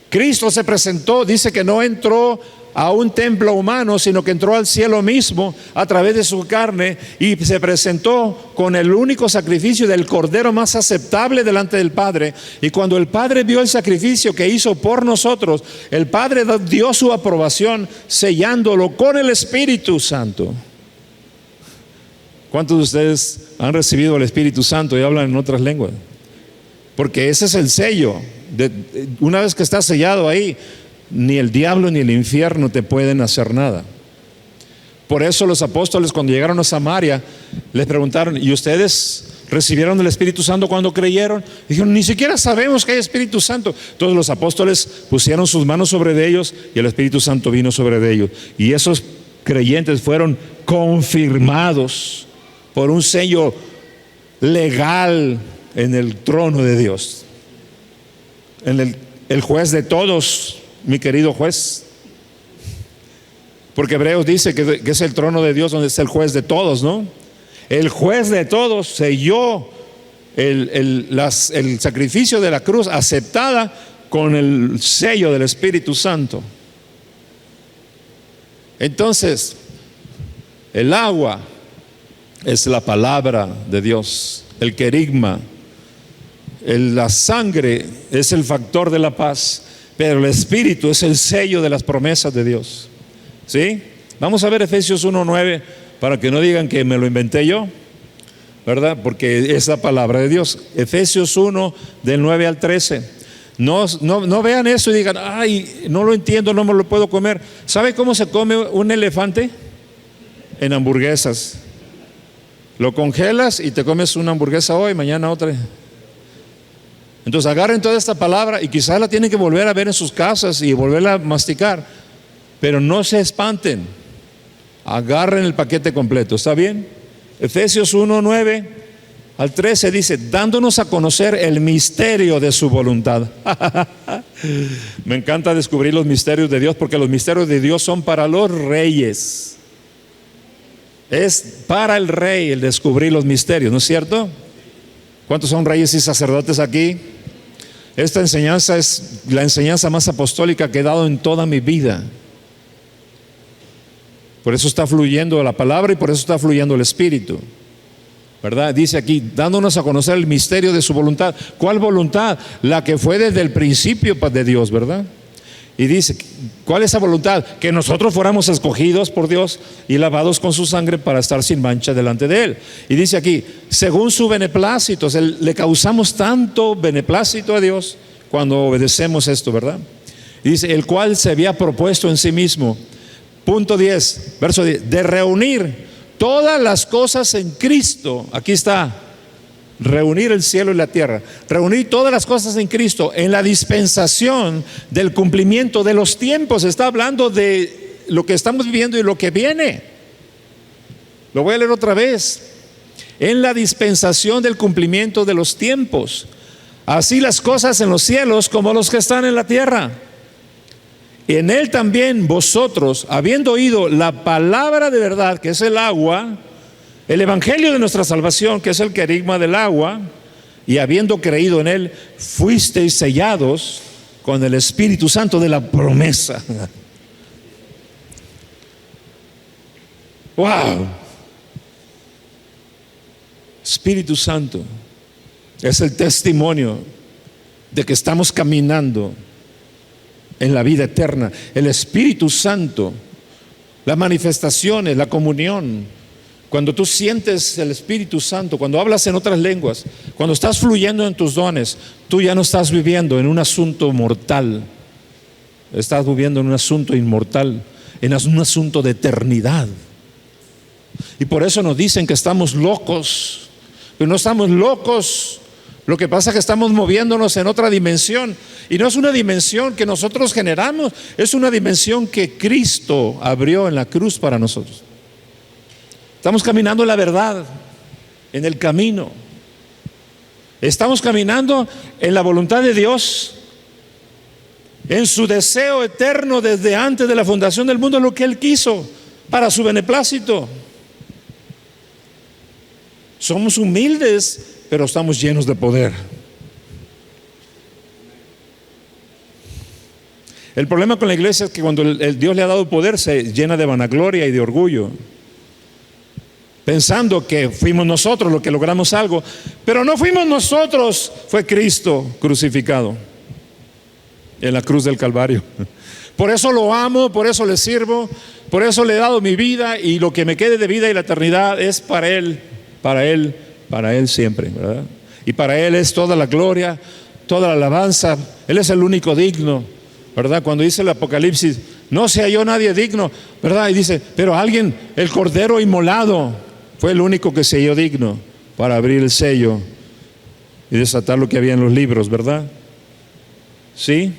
Cristo se presentó, dice que no entró a un templo humano, sino que entró al cielo mismo a través de su carne y se presentó con el único sacrificio del cordero más aceptable delante del Padre. Y cuando el Padre vio el sacrificio que hizo por nosotros, el Padre dio su aprobación sellándolo con el Espíritu Santo. ¿Cuántos de ustedes han recibido el Espíritu Santo y hablan en otras lenguas? Porque ese es el sello. Una vez que está sellado ahí, ni el diablo ni el infierno te pueden hacer nada. Por eso los apóstoles, cuando llegaron a Samaria, les preguntaron: ¿y ustedes recibieron el Espíritu Santo cuando creyeron? Dijeron: ni siquiera sabemos que hay Espíritu Santo. Entonces los apóstoles pusieron sus manos sobre ellos y el Espíritu Santo vino sobre ellos. Y esos creyentes fueron confirmados por un sello legal en el trono de Dios. El juez de todos, mi querido juez, porque Hebreos dice que es el trono de Dios donde está el juez de todos, ¿no? El juez de todos selló el sacrificio de la cruz aceptada con el sello del Espíritu Santo. Entonces, el agua es la palabra de Dios, el querigma. La sangre es el factor de la paz, pero el Espíritu es el sello de las promesas de Dios. ¿Sí? Vamos a ver Efesios 1:9 para que no digan que me lo inventé yo, ¿verdad? Porque es la palabra de Dios. Efesios 1 del 9 al 13. No vean eso y digan: ay, no lo entiendo, no me lo puedo comer. ¿Sabe cómo se come un elefante? En hamburguesas. Lo congelas y te comes una hamburguesa hoy, mañana otra. Entonces agarren toda esta palabra y quizás la tienen que volver a ver en sus casas y volverla a masticar, pero no se espanten, agarren el paquete completo. ¿Está bien? Efesios 1:9 al 13 dice: dándonos a conocer el misterio de su voluntad. Me encanta descubrir los misterios de Dios, porque los misterios de Dios son para los reyes. Es para el rey el descubrir los misterios, ¿no es cierto? ¿Cuántos son reyes y sacerdotes aquí? Esta enseñanza es la enseñanza más apostólica que he dado en toda mi vida. Por eso está fluyendo la palabra y por eso está fluyendo el Espíritu, ¿verdad? Dice aquí: dándonos a conocer el misterio de su voluntad. ¿Cuál voluntad? La que fue desde el principio de Dios, ¿verdad? Y dice: ¿cuál es esa voluntad? Que nosotros fuéramos escogidos por Dios y lavados con su sangre para estar sin mancha delante de Él. Y dice aquí: según su beneplácito. Le causamos tanto beneplácito a Dios cuando obedecemos esto, ¿verdad? Y dice: el cual se había propuesto en sí mismo. Punto 10, verso 10: de reunir todas las cosas en Cristo. Aquí está: reunir el cielo y la tierra. Reunir todas las cosas en Cristo en la dispensación del cumplimiento de los tiempos. Está hablando de lo que estamos viviendo y lo que viene. Lo voy a leer otra vez: en la dispensación del cumplimiento de los tiempos, así las cosas en los cielos como los que están en la tierra. Y en él también vosotros, habiendo oído la palabra de verdad, que es el agua, el evangelio de nuestra salvación, que es el querigma del agua, y habiendo creído en él, fuisteis sellados con el Espíritu Santo de la promesa. ¡Wow! Espíritu Santo es el testimonio de que estamos caminando en la vida eterna. El Espíritu Santo, las manifestaciones, la comunión. Cuando tú sientes el Espíritu Santo, cuando hablas en otras lenguas, cuando estás fluyendo en tus dones, tú ya no estás viviendo en un asunto mortal, estás viviendo en un asunto inmortal, en un asunto de eternidad. Y por eso nos dicen que estamos locos, pero no estamos locos. Lo que pasa es que estamos moviéndonos en otra dimensión, y no es una dimensión que nosotros generamos, es una dimensión que Cristo abrió en la cruz para nosotros. Estamos caminando en la verdad, en el camino. Estamos caminando en la voluntad de Dios, en su deseo eterno desde antes de la fundación del mundo, lo que Él quiso para su beneplácito. Somos humildes, pero estamos llenos de poder. El problema con la iglesia es que cuando el Dios le ha dado poder, se llena de vanagloria y de orgullo, pensando que fuimos nosotros los que logramos algo. Pero no fuimos nosotros, fue Cristo crucificado en la cruz del Calvario. Por eso lo amo, por eso le sirvo, por eso le he dado mi vida, y lo que me quede de vida y la eternidad es para Él, para Él, para Él siempre, ¿verdad? Y para Él es toda la gloria, toda la alabanza. Él es el único digno, ¿verdad? Cuando dice el Apocalipsis, no se halló nadie digno, ¿verdad? Y dice, pero alguien, el Cordero inmolado, fue el único que se halló digno para abrir el sello y desatar lo que había en los libros, ¿verdad? ¿Sí?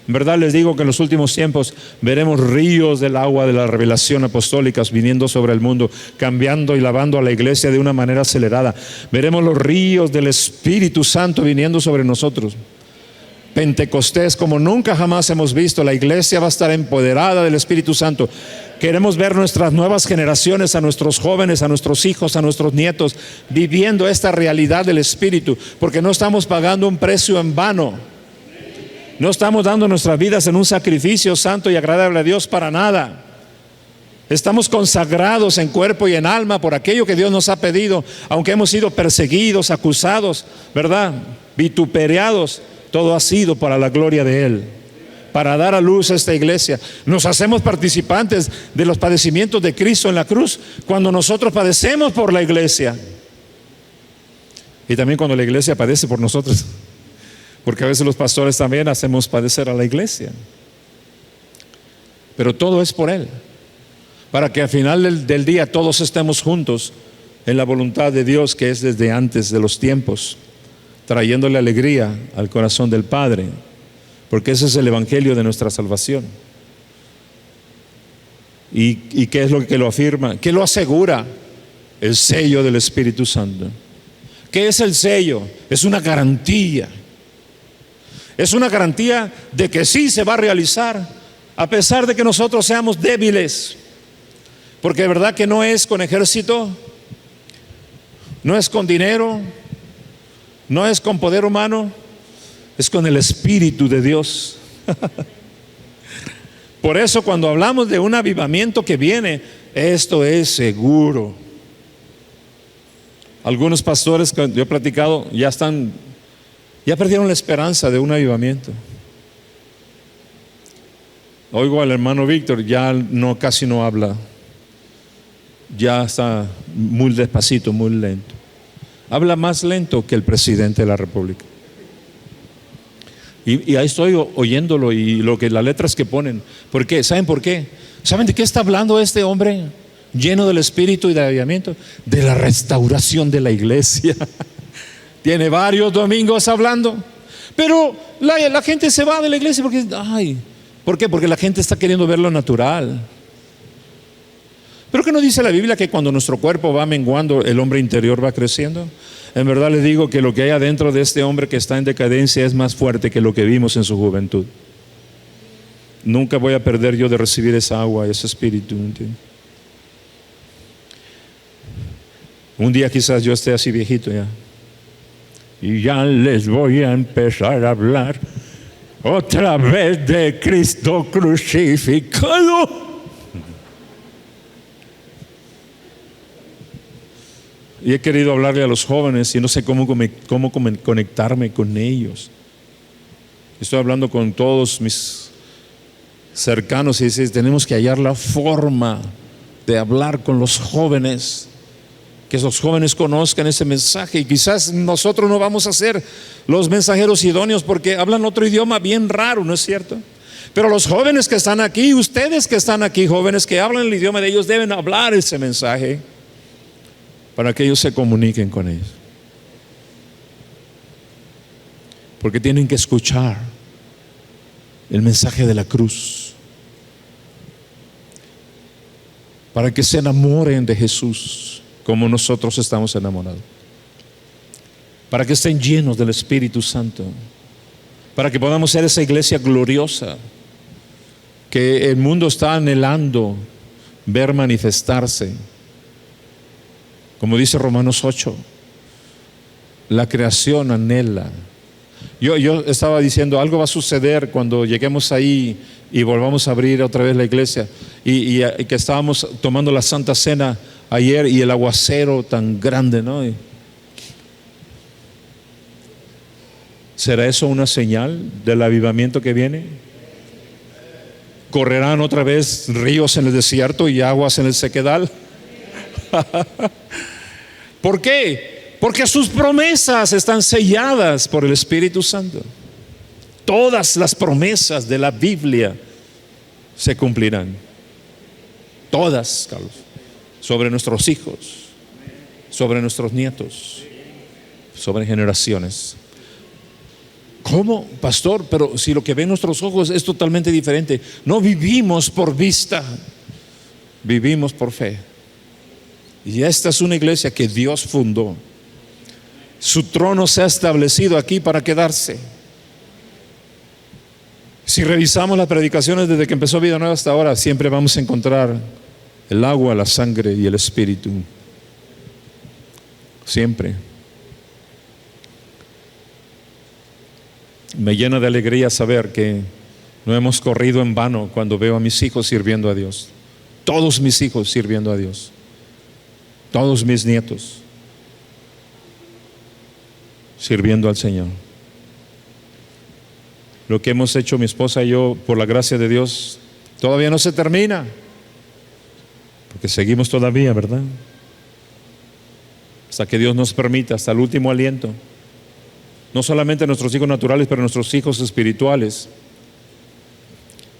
En verdad les digo que en los últimos tiempos veremos ríos del agua de la revelación apostólicas viniendo sobre el mundo, cambiando y lavando a la iglesia de una manera acelerada. Veremos los ríos del Espíritu Santo viniendo sobre nosotros. Pentecostés como nunca jamás hemos visto. La iglesia va a estar empoderada del Espíritu Santo. Queremos ver nuestras nuevas generaciones, a nuestros jóvenes, a nuestros hijos, a nuestros nietos, viviendo esta realidad del Espíritu, porque no estamos pagando un precio en vano. No estamos dando nuestras vidas en un sacrificio santo y agradable a Dios para nada. Estamos consagrados en cuerpo y en alma por aquello que Dios nos ha pedido, aunque hemos sido perseguidos, acusados, ¿verdad? Vituperados. Todo ha sido para la gloria de Él, para dar a luz a esta iglesia. Nos hacemos participantes de los padecimientos de Cristo en la cruz cuando nosotros padecemos por la iglesia, y también cuando la iglesia padece por nosotros, porque a veces los pastores también hacemos padecer a la iglesia. Pero todo es por Él, para que al final del día todos estemos juntos en la voluntad de Dios, que es desde antes de los tiempos, trayéndole alegría al corazón del Padre, porque ese es el evangelio de nuestra salvación. ¿Y qué es lo que lo afirma? ¿Qué lo asegura? El sello del Espíritu Santo. ¿Qué es el sello? Es una garantía. Es una garantía de que sí se va a realizar, a pesar de que nosotros seamos débiles. Porque de verdad que no es con ejército, no es con dinero, no es con poder humano, es con el Espíritu de Dios. Por eso cuando hablamos de un avivamiento que viene, esto es seguro. Algunos pastores que yo he platicado ya perdieron la esperanza de un avivamiento. Oigo al hermano Víctor, casi no habla, ya está muy despacito, muy lento. Habla más lento que el presidente de la República. Y ahí estoy oyéndolo, y las letras que ponen. ¿Por qué? ¿Saben por qué? ¿Saben de qué está hablando este hombre lleno del Espíritu y de avivamiento? De la restauración de la iglesia. Tiene varios domingos hablando, pero la gente se va de la iglesia porque, ¿por qué? Porque la gente está queriendo ver lo natural. ¿Pero qué no dice la Biblia que cuando nuestro cuerpo va menguando, el hombre interior va creciendo? En verdad les digo que lo que hay adentro de este hombre que está en decadencia es más fuerte que lo que vimos en su juventud. Nunca voy a perder yo de recibir esa agua, ese espíritu, ¿entiendes? Un día quizás yo esté así viejito ya, y ya les voy a empezar a hablar otra vez de Cristo crucificado. Y he querido hablarle a los jóvenes y no sé cómo conectarme con ellos. Estoy hablando con todos mis cercanos y dice, tenemos que hallar la forma de hablar con los jóvenes, que los jóvenes conozcan ese mensaje. Y quizás nosotros no vamos a ser los mensajeros idóneos porque hablan otro idioma bien raro, ¿no es cierto? Pero los jóvenes que están aquí, ustedes que están aquí, jóvenes que hablan el idioma de ellos, deben hablar ese mensaje para que ellos se comuniquen con ellos, porque tienen que escuchar el mensaje de la cruz, para que se enamoren de Jesús como nosotros estamos enamorados. para que estén llenos del Espíritu Santo, para que podamos ser esa iglesia gloriosa que el mundo está anhelando ver manifestarse. Como dice Romanos 8, la creación anhela. Yo estaba diciendo, algo va a suceder cuando lleguemos ahí y volvamos a abrir otra vez la iglesia, y que estábamos tomando la Santa Cena ayer y el aguacero tan grande, ¿no? ¿Será eso una señal del avivamiento que viene? ¿Correrán otra vez ríos en el desierto y aguas en el sequedal? ¿Por qué? Porque sus promesas están selladas por el Espíritu Santo. Todas las promesas de la Biblia se cumplirán. Todas, Carlos. Sobre nuestros hijos, sobre nuestros nietos, sobre generaciones. ¿Cómo, pastor? Pero si lo que ven nuestros ojos es totalmente diferente. No vivimos por vista, vivimos por fe. Y esta es una iglesia que Dios fundó. Su trono se ha establecido aquí para quedarse. Si revisamos las predicaciones desde que empezó Vida Nueva hasta ahora, siempre vamos a encontrar el agua, la sangre y el Espíritu. Siempre. Me llena de alegría saber que no hemos corrido en vano cuando veo a mis hijos sirviendo a Dios. Todos mis hijos sirviendo a Dios. Todos mis nietos sirviendo al Señor. Lo que hemos hecho mi esposa y yo, por la gracia de Dios, todavía no se termina, porque seguimos todavía, ¿verdad? Hasta que Dios nos permita, hasta el último aliento. No solamente nuestros hijos naturales, pero nuestros hijos espirituales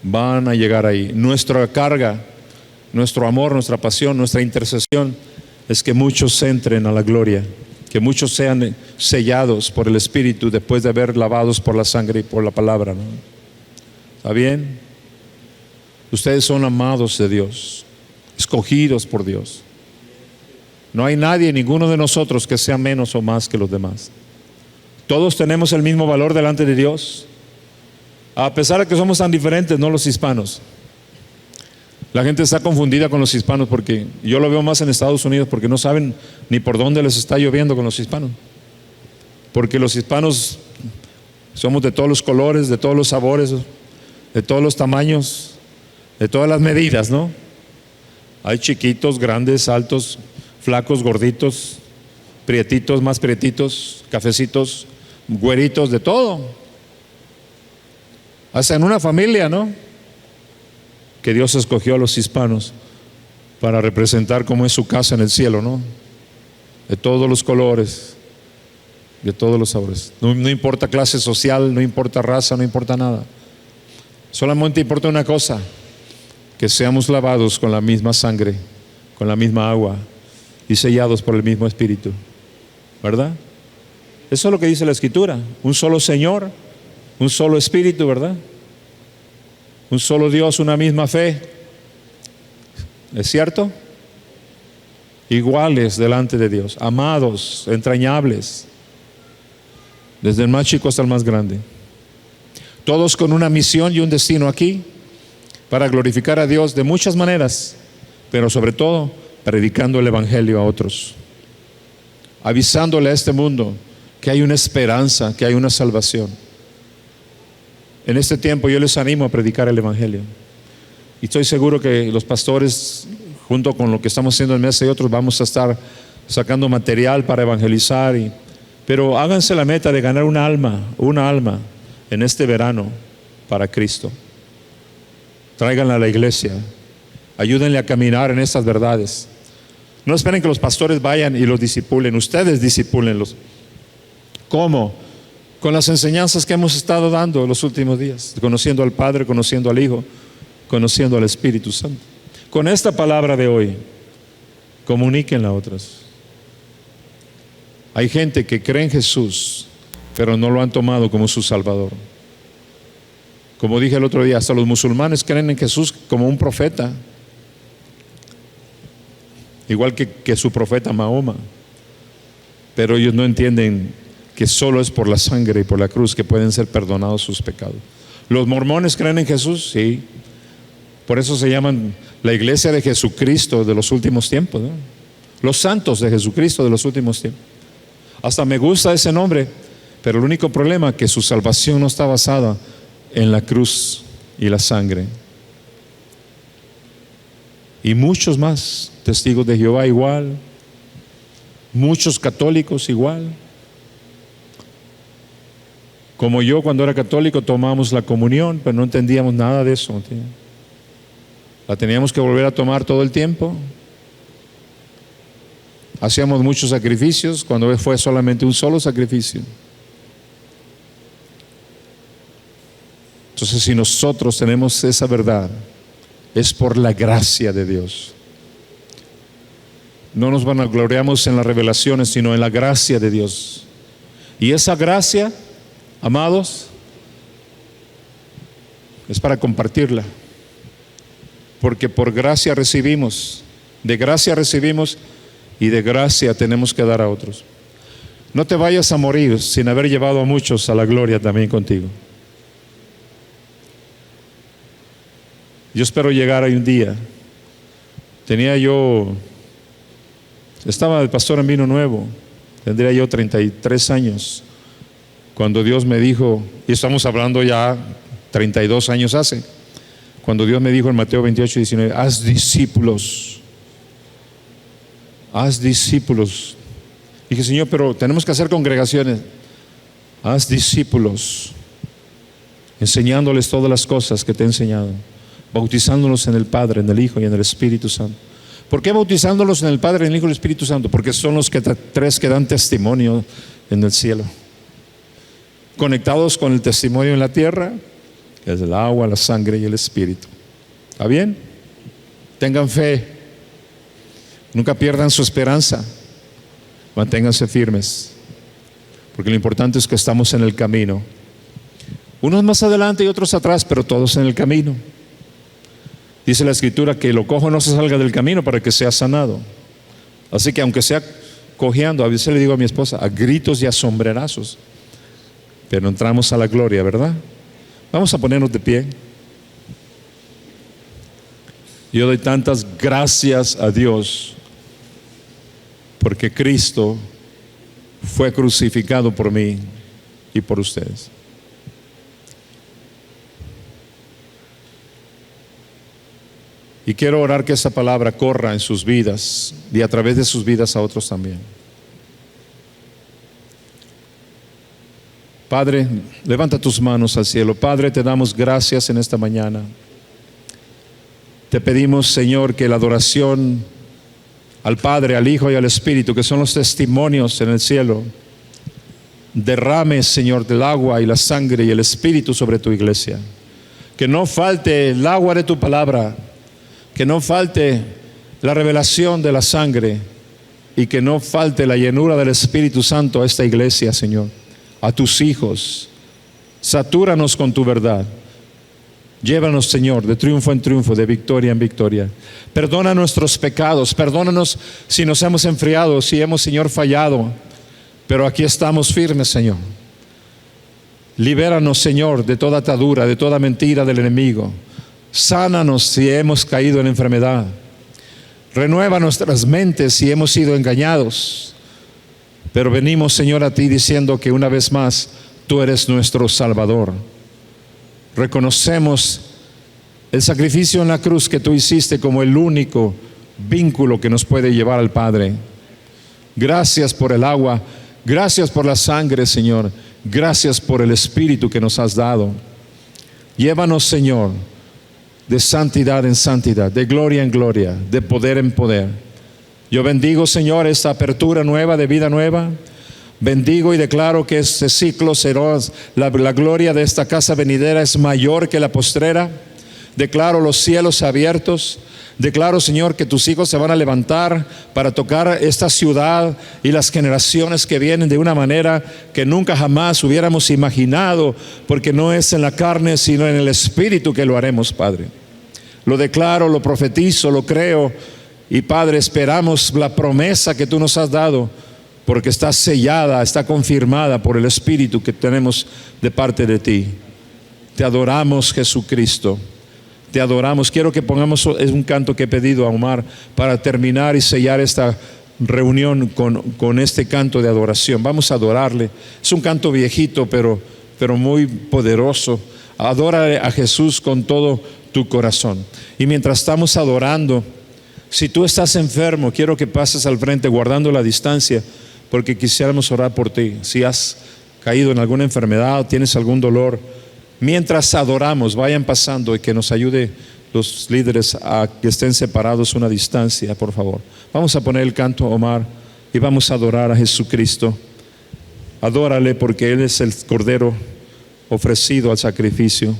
van a llegar ahí. Nuestra carga, nuestro amor, nuestra pasión, nuestra intercesión es que muchos entren a la gloria, que muchos sean sellados por el Espíritu después de haber lavados por la sangre y por la palabra, ¿no? ¿Está bien? Ustedes son amados de Dios, escogidos por Dios. No hay nadie, ninguno de nosotros, que sea menos o más que los demás. Todos tenemos el mismo valor delante de Dios, a pesar de que somos tan diferentes, no los hispanos. La gente está confundida con los hispanos, porque yo lo veo más en Estados Unidos, porque no saben ni por dónde les está lloviendo con los hispanos. Porque los hispanos somos de todos los colores, de todos los sabores, de todos los tamaños, de todas las medidas, ¿no? Hay chiquitos, grandes, altos, flacos, gorditos, prietitos, más prietitos, cafecitos, güeritos, de todo. Hasta en una familia, ¿no? Que Dios escogió a los hispanos para representar cómo es su casa en el cielo, ¿no? De todos los colores, de todos los sabores. No importa clase social, no importa raza, no importa nada. Solamente importa una cosa: que seamos lavados con la misma sangre, con la misma agua y sellados por el mismo Espíritu, ¿verdad? Eso es lo que dice la Escritura. Un solo Señor, un solo Espíritu, ¿verdad? Un solo Dios, una misma fe. ¿Es cierto? Iguales delante de Dios, amados, entrañables, desde el más chico hasta el más grande. Todos con una misión y un destino aquí, para glorificar a Dios de muchas maneras, pero sobre todo predicando el Evangelio a otros, avisándole a este mundo que hay una esperanza, que hay una salvación. En este tiempo yo les animo a predicar el Evangelio, y estoy seguro que los pastores, junto con lo que estamos haciendo en Mesa y otros, vamos a estar sacando material para evangelizar, pero háganse la meta de ganar una alma en este verano para Cristo. Tráiganla a la iglesia, ayúdenle a caminar en estas verdades. No esperen que los pastores vayan y los discipulen, ustedes discipúlenlos. ¿Cómo? Con las enseñanzas que hemos estado dando los últimos días, conociendo al Padre, conociendo al Hijo, conociendo al Espíritu Santo. Con esta palabra de hoy, comuníquenla a otras. Hay gente que cree en Jesús, pero no lo han tomado como su Salvador. Como dije el otro día, hasta los musulmanes creen en Jesús como un profeta, igual que su profeta Mahoma, pero ellos no entienden que solo es por la sangre y por la cruz que pueden ser perdonados sus pecados. ¿Los mormones creen en Jesús? Sí. Por eso se llaman la iglesia de Jesucristo de los últimos tiempos, ¿no? Los santos de Jesucristo de los últimos tiempos. Hasta me gusta ese nombre, pero el único problema es que su salvación no está basada en la cruz y la sangre. Y muchos más, testigos de Jehová igual, muchos católicos igual. Como yo cuando era católico tomamos la comunión, pero no entendíamos nada de eso, ¿sí? La teníamos que volver a tomar todo el tiempo. Hacíamos muchos sacrificios cuando fue solamente un solo sacrificio. Entonces, si nosotros tenemos esa verdad, es por la gracia de Dios. No nos vanagloriamos en las revelaciones, sino en la gracia de Dios. Y esa gracia, amados, es para compartirla. Porque por gracia recibimos, de gracia recibimos y de gracia tenemos que dar a otros. No te vayas a morir sin haber llevado a muchos a la gloria también contigo. Yo espero llegar ahí un día. Estaba el pastor en Vino Nuevo, tendría yo 33 años, cuando Dios me dijo, y estamos hablando ya 32 años hace, cuando Dios me dijo en Mateo 28, 19, haz discípulos. Haz discípulos. Dije, Señor, pero tenemos que hacer congregaciones. Haz discípulos, enseñándoles todas las cosas que te he enseñado, bautizándolos en el Padre, en el Hijo y en el Espíritu Santo. ¿Por qué bautizándolos en el Padre, en el Hijo y en el Espíritu Santo? Porque son los tres que dan testimonio en el cielo. Conectados con el testimonio en la tierra, que es el agua, la sangre y el Espíritu. ¿Está bien? Tengan fe. Nunca pierdan su esperanza. Manténganse firmes. Porque lo importante es que estamos en el camino. Unos más adelante y otros atrás, pero todos en el camino. Dice la Escritura que lo cojo no se salga del camino para que sea sanado. Así que aunque sea cojeando, a veces le digo a mi esposa, a gritos y a sombrerazos, pero entramos a la gloria, ¿verdad? Vamos a ponernos de pie. Yo doy tantas gracias a Dios porque Cristo fue crucificado por mí y por ustedes. Y quiero orar que esta palabra corra en sus vidas y a través de sus vidas a otros también. Padre, levanta tus manos al cielo. Padre, te damos gracias en esta mañana. Te pedimos, Señor, que la adoración al Padre, al Hijo y al Espíritu, que son los testimonios en el cielo, derrame, Señor, del agua y la sangre y el Espíritu sobre tu iglesia. Que no falte el agua de tu palabra, que no falte la revelación de la sangre y que no falte la llenura del Espíritu Santo a esta iglesia, Señor, a tus hijos. Satúranos con tu verdad. Llévanos, Señor, de triunfo en triunfo, de victoria en victoria. Perdona nuestros pecados, perdónanos si nos hemos enfriado, si hemos, Señor, fallado, pero aquí estamos firmes, Señor. Libéranos, Señor, de toda atadura, de toda mentira del enemigo. Sánanos si hemos caído en enfermedad. Renueva nuestras mentes si hemos sido engañados. Pero venimos, Señor, a ti diciendo que una vez más tú eres nuestro Salvador. Reconocemos el sacrificio en la cruz que tú hiciste como el único vínculo que nos puede llevar al Padre. Gracias por el agua, gracias por la sangre, Señor. Gracias por el Espíritu que nos has dado. Llévanos, Señor, de santidad en santidad, de gloria en gloria, de poder en poder. Yo bendigo, Señor, esta apertura nueva de vida nueva. Bendigo y declaro que este ciclo será, la gloria de esta casa venidera es mayor que la postrera. Declaro los cielos abiertos. Declaro, Señor, que tus hijos se van a levantar para tocar esta ciudad y las generaciones que vienen de una manera que nunca jamás hubiéramos imaginado, porque no es en la carne sino en el Espíritu que lo haremos, Padre. Lo declaro, lo profetizo, lo creo y, Padre, esperamos la promesa que tú nos has dado porque está sellada, está confirmada por el Espíritu que tenemos de parte de ti. Te adoramos, Jesucristo. Te adoramos. Quiero que pongamos, es un canto que he pedido a Omar para terminar y sellar esta reunión con este canto de adoración. Vamos a adorarle. Es un canto viejito, pero muy poderoso. Adórale a Jesús con todo tu corazón. Y mientras estamos adorando, si tú estás enfermo, quiero que pases al frente guardando la distancia, porque quisiéramos orar por ti. Si has caído en alguna enfermedad o tienes algún dolor, mientras adoramos, vayan pasando y que nos ayude los líderes a que estén separados una distancia, por favor. Vamos a poner el canto, Omar, y vamos a adorar a Jesucristo. Adórale porque Él es el Cordero ofrecido al sacrificio.